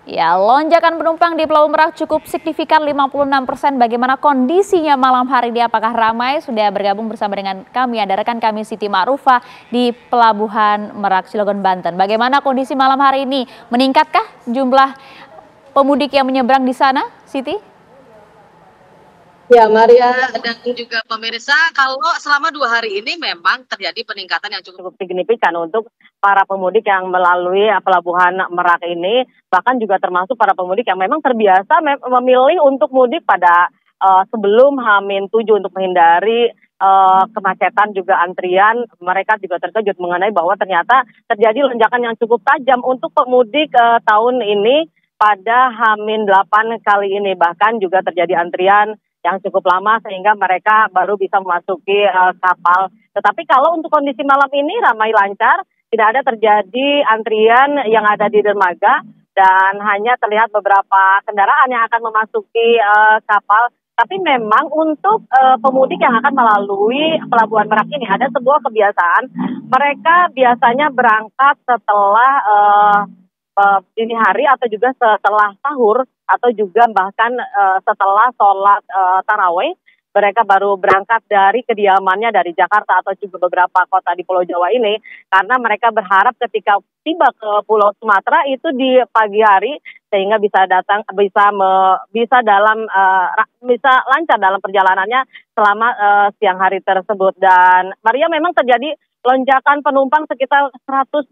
S2: Ya, lonjakan penumpang di Pulau Merak cukup signifikan 56%. Bagaimana kondisinya malam hari ini? Apakah ramai? Sudah bergabung bersama dengan kami, ada rekan kami Siti Ma'rufah di Pelabuhan Merak, Cilegon, Banten. Bagaimana kondisi malam hari ini? Meningkatkah jumlah pemudik yang menyeberang di sana, Siti?
S18: Ya, Maria dan juga pemirsa, kalau selama 2 hari ini memang terjadi peningkatan yang cukup signifikan untuk para pemudik yang melalui Pelabuhan Merak ini, bahkan juga termasuk para pemudik yang memang terbiasa memilih untuk mudik pada sebelum H-7 untuk menghindari kemacetan juga antrian. Mereka juga terkejut mengenai bahwa ternyata terjadi lonjakan yang cukup tajam untuk pemudik tahun ini pada H-8 kali ini. Bahkan juga terjadi antrian yang cukup lama sehingga mereka baru bisa memasuki kapal. Tetapi kalau untuk kondisi malam ini ramai lancar, tidak ada terjadi antrian yang ada di dermaga dan hanya terlihat beberapa kendaraan yang akan memasuki kapal. Tapi memang untuk pemudik yang akan melalui Pelabuhan Merak ini ada sebuah kebiasaan. Mereka biasanya berangkat setelah dini hari atau juga setelah sahur atau juga bahkan setelah sholat tarawih. Mereka baru berangkat dari kediamannya dari Jakarta atau juga beberapa kota di Pulau Jawa ini, karena mereka berharap ketika tiba ke Pulau Sumatera itu di pagi hari sehingga bisa lancar dalam perjalanannya selama siang hari tersebut. Dan Maria, memang terjadi lonjakan penumpang sekitar 102%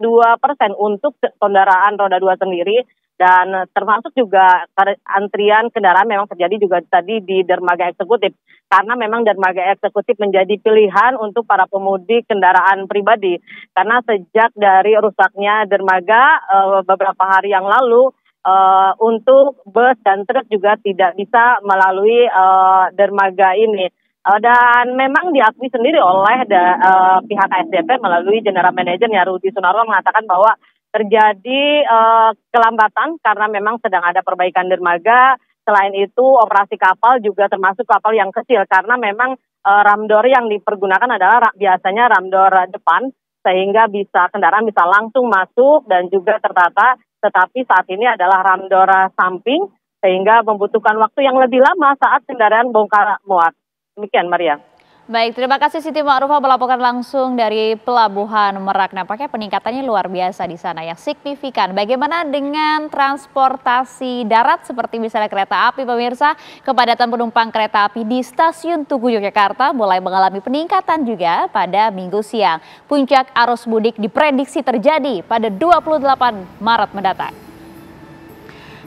S18: untuk kendaraan roda 2 sendiri. Dan termasuk juga antrian kendaraan memang terjadi juga tadi di dermaga eksekutif. Karena memang dermaga eksekutif menjadi pilihan untuk para pemudik kendaraan pribadi. Karena sejak dari rusaknya dermaga beberapa hari yang lalu, untuk bus dan truk juga tidak bisa melalui dermaga ini. Dan memang diakui sendiri oleh pihak ASDP melalui General Manager Rudi Sunarwo mengatakan bahwa terjadi kelambatan karena memang sedang ada perbaikan dermaga. Selain itu operasi kapal juga termasuk kapal yang kecil karena memang ramdor yang dipergunakan adalah biasanya ramdor depan sehingga kendaraan bisa langsung masuk dan juga tertata. Tetapi saat ini adalah ramdor samping sehingga membutuhkan waktu yang lebih lama saat kendaraan bongkar muat. Demikian, Maria.
S2: Baik, terima kasih Siti Ma'rufah melaporkan langsung dari Pelabuhan Merak. Nampaknya peningkatannya luar biasa di sana yang signifikan. Bagaimana dengan transportasi darat seperti misalnya kereta api, pemirsa? Kepadatan penumpang kereta api di Stasiun Tugu Yogyakarta mulai mengalami peningkatan juga pada Minggu siang. Puncak arus mudik diprediksi terjadi pada 28 Maret mendatang.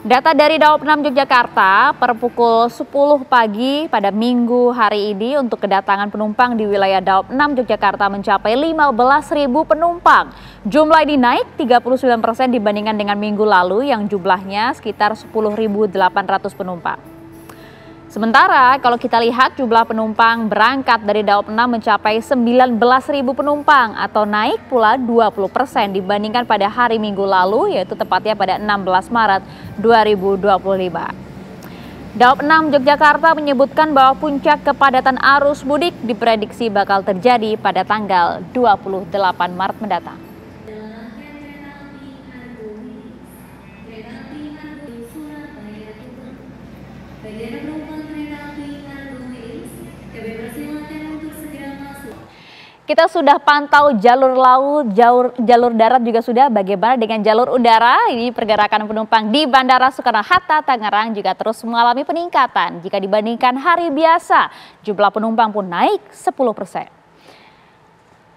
S2: Data dari Daob 6 Yogyakarta per pukul 10 pagi pada Minggu hari ini untuk kedatangan penumpang di wilayah Daob 6 Yogyakarta mencapai 15.000 penumpang. Jumlah ini naik 39% dibandingkan dengan minggu lalu yang jumlahnya sekitar 10.800 penumpang. Sementara kalau kita lihat jumlah penumpang berangkat dari Daob 6 mencapai 19.000 penumpang atau naik pula 20% dibandingkan pada hari Minggu lalu, yaitu tepatnya pada 16 Maret 2025. Daob 6 Yogyakarta menyebutkan bahwa puncak kepadatan arus mudik diprediksi bakal terjadi pada tanggal 28 Maret mendatang. Kita sudah pantau jalur laut, jalur darat juga sudah. Bagaimana dengan jalur udara? Ini pergerakan penumpang di Bandara Soekarno-Hatta, Tangerang juga terus mengalami peningkatan. Jika dibandingkan hari biasa, jumlah penumpang pun naik 10%.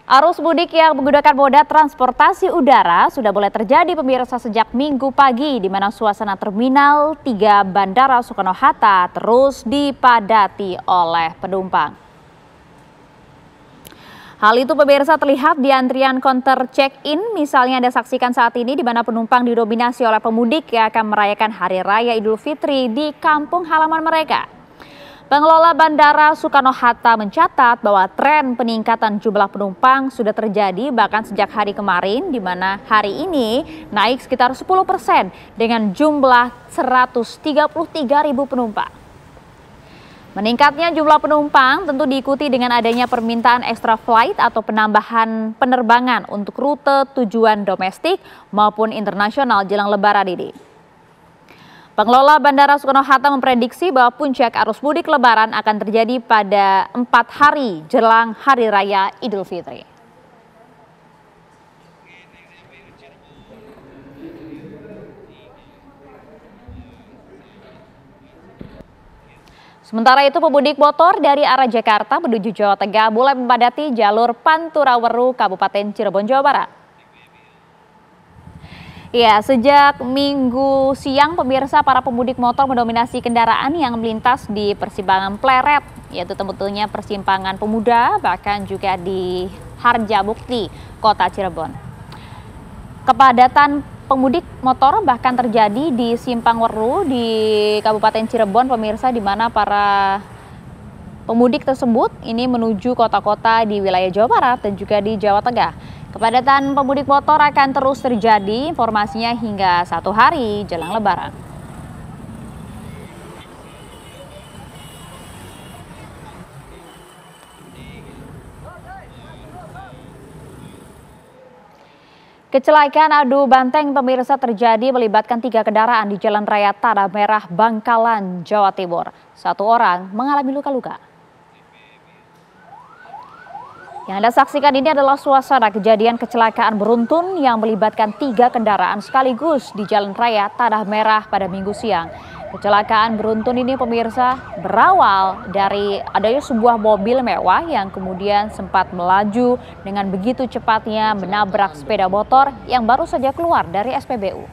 S2: Arus mudik yang menggunakan moda transportasi udara sudah mulai terjadi pemirsa sejak Minggu pagi, di mana suasana Terminal 3 Bandara Soekarno-Hatta terus dipadati oleh penumpang. Hal itu pemirsa terlihat di antrian counter check-in, misalnya Anda saksikan saat ini di mana penumpang didominasi oleh pemudik yang akan merayakan Hari Raya Idul Fitri di kampung halaman mereka. Pengelola Bandara Soekarno-Hatta mencatat bahwa tren peningkatan jumlah penumpang sudah terjadi bahkan sejak hari kemarin, di mana hari ini naik sekitar 10% dengan jumlah 133.000 penumpang. Meningkatnya jumlah penumpang tentu diikuti dengan adanya permintaan extra flight atau penambahan penerbangan untuk rute tujuan domestik maupun internasional jelang Lebaran ini. Pengelola Bandara Soekarno-Hatta memprediksi bahwa puncak arus mudik Lebaran akan terjadi pada 4 hari jelang Hari Raya Idul Fitri. Sementara itu pemudik motor dari arah Jakarta menuju Jawa Tengah mulai memadati jalur Pantura Weru, Kabupaten Cirebon, Jawa Barat. Ya, sejak Minggu siang pemirsa, para pemudik motor mendominasi kendaraan yang melintas di persimpangan Pleret, yaitu tentunya persimpangan Pemuda, bahkan juga di Harjamukti, Kota Cirebon. Kepadatan pemudik motor bahkan terjadi di Simpang Weru di Kabupaten Cirebon, pemirsa, di mana para pemudik tersebut ini menuju kota-kota di wilayah Jawa Barat dan juga di Jawa Tengah. Kepadatan pemudik motor akan terus terjadi, informasinya hingga 1 hari jelang Lebaran. Kecelakaan adu banteng pemirsa terjadi melibatkan 3 kendaraan di Jalan Raya Tanah Merah, Bangkalan, Jawa Timur. 1 orang mengalami luka-luka. Yang Anda saksikan ini adalah suasana kejadian kecelakaan beruntun yang melibatkan 3 kendaraan sekaligus di Jalan Raya Tanah Merah pada Minggu siang. Kecelakaan beruntun ini pemirsa berawal dari adanya sebuah mobil mewah yang kemudian sempat melaju dengan begitu cepatnya menabrak sepeda motor yang baru saja keluar dari SPBU.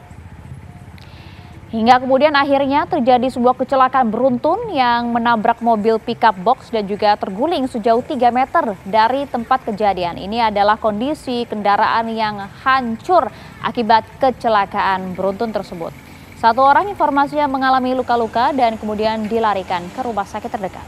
S2: Hingga kemudian akhirnya terjadi sebuah kecelakaan beruntun yang menabrak mobil pickup box dan juga terguling sejauh 3 meter dari tempat kejadian. Ini adalah kondisi kendaraan yang hancur akibat kecelakaan beruntun tersebut. 1 orang informasinya mengalami luka-luka dan kemudian dilarikan ke rumah sakit terdekat.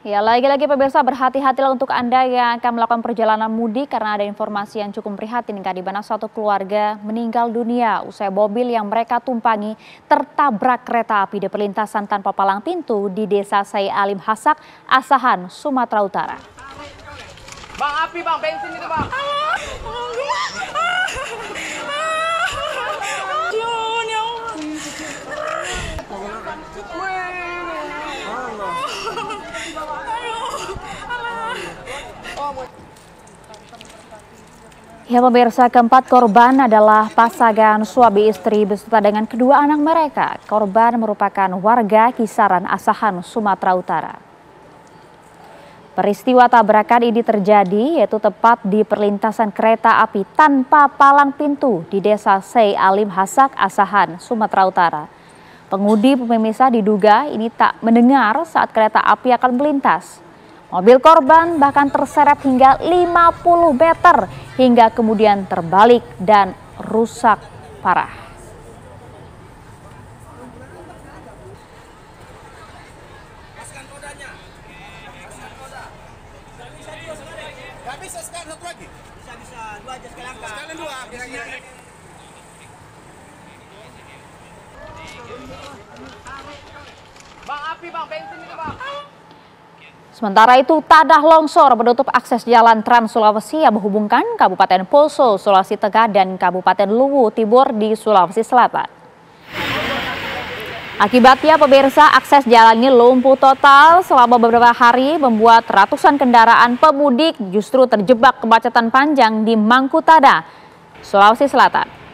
S2: Ya, lagi-lagi pemirsa, berhati-hatilah untuk Anda yang akan melakukan perjalanan mudik karena ada informasi yang cukup prihatin, di mana 1 keluarga meninggal dunia usai mobil yang mereka tumpangi tertabrak kereta api di perlintasan tanpa palang pintu di Desa Sai Alim Hasak, Asahan, Sumatera Utara.
S19: Bang, api bang, bensin itu bang.
S2: Ya pemirsa, keempat korban adalah pasangan suami istri beserta dengan kedua anak mereka. Korban merupakan warga Kisaran Asahan, Sumatera Utara. Peristiwa tabrakan ini terjadi yaitu tepat di perlintasan kereta api tanpa palang pintu di Desa Sei Alim Hasak, Asahan, Sumatera Utara. Pengemudi pemirsa diduga ini tak mendengar saat kereta api akan melintas. Mobil korban bahkan terseret hingga 50 meter hingga kemudian terbalik dan rusak parah.
S19: Bang, api bang, bensin itu bang.
S2: Sementara itu, tanah longsor menutup akses jalan Trans Sulawesi yang menghubungkan Kabupaten Poso, Sulawesi Tengah dan Kabupaten Luwu Timur di Sulawesi Selatan. Akibatnya pemirsa, akses jalan ini lumpuh total selama beberapa hari membuat ratusan kendaraan pemudik justru terjebak kemacetan panjang di Mangkutada, Sulawesi Selatan.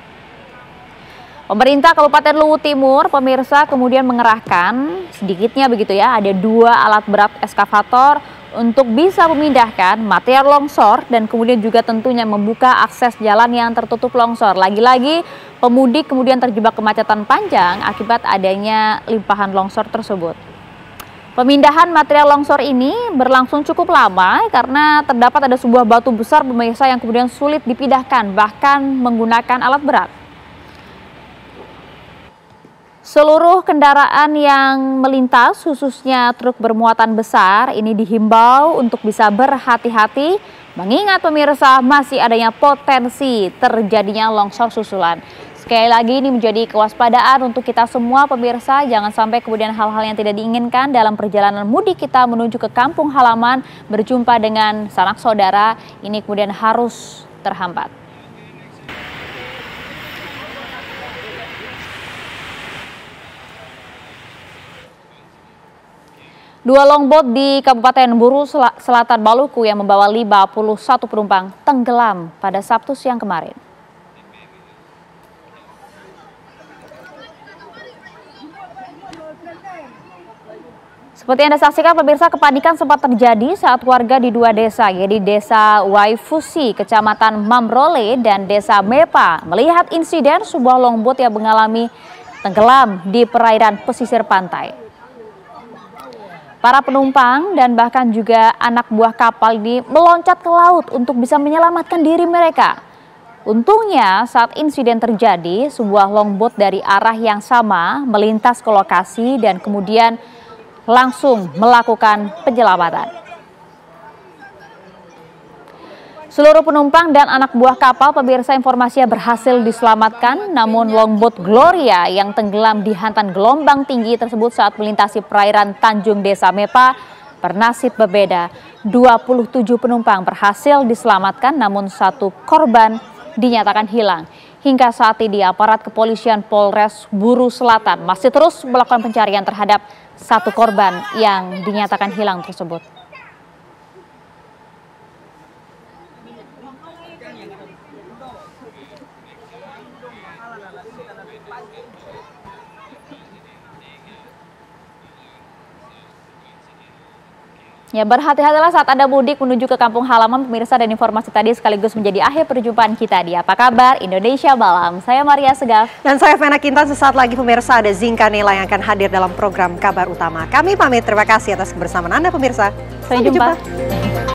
S2: Pemerintah Kabupaten Luwu Timur, pemirsa, kemudian mengerahkan sedikitnya begitu ya, ada 2 alat berat eskavator untuk bisa memindahkan material longsor dan kemudian juga tentunya membuka akses jalan yang tertutup longsor. Lagi-lagi pemudik kemudian terjebak kemacetan panjang akibat adanya limpahan longsor tersebut. Pemindahan material longsor ini berlangsung cukup lama karena terdapat ada sebuah batu besar pemirsa yang kemudian sulit dipindahkan bahkan menggunakan alat berat. Seluruh kendaraan yang melintas, khususnya truk bermuatan besar, ini dihimbau untuk bisa berhati-hati, mengingat pemirsa masih adanya potensi terjadinya longsor susulan. Sekali lagi ini menjadi kewaspadaan untuk kita semua pemirsa, jangan sampai kemudian hal-hal yang tidak diinginkan dalam perjalanan mudik kita menuju ke kampung halaman, berjumpa dengan sanak saudara, ini kemudian harus terhambat. Dua longboat di Kabupaten Buru Selatan Maluku yang membawa 51 penumpang tenggelam pada Sabtu siang kemarin. Seperti Anda saksikan pemirsa, kepanikan sempat terjadi saat warga di 2 desa, yaitu Desa Waifusi, Kecamatan Mamrole, dan Desa Mepa melihat insiden sebuah longboat yang mengalami tenggelam di perairan pesisir pantai. Para penumpang dan bahkan juga anak buah kapal ini meloncat ke laut untuk bisa menyelamatkan diri mereka. Untungnya saat insiden terjadi, sebuah longboat dari arah yang sama melintas ke lokasi dan kemudian langsung melakukan penyelamatan. Seluruh penumpang dan anak buah kapal pemirsa informasinya berhasil diselamatkan, namun longboat Gloria yang tenggelam dihantam gelombang tinggi tersebut saat melintasi perairan Tanjung Desa Mepa bernasib berbeda. 27 penumpang berhasil diselamatkan, namun 1 korban dinyatakan hilang. Hingga saat ini aparat kepolisian Polres Buru Selatan masih terus melakukan pencarian terhadap 1 korban yang dinyatakan hilang tersebut. Ya, berhati-hatilah saat Anda mudik menuju ke kampung halaman pemirsa, dan informasi tadi sekaligus menjadi akhir perjumpaan kita di Apa Kabar Indonesia Malam. Saya Maria Segaf.
S1: Dan saya Vena Kintan. Sesaat lagi pemirsa ada Zinka Nela yang akan hadir dalam program Kabar Utama. Kami pamit, terima kasih atas kebersamaan Anda pemirsa.
S2: Sampai jumpa.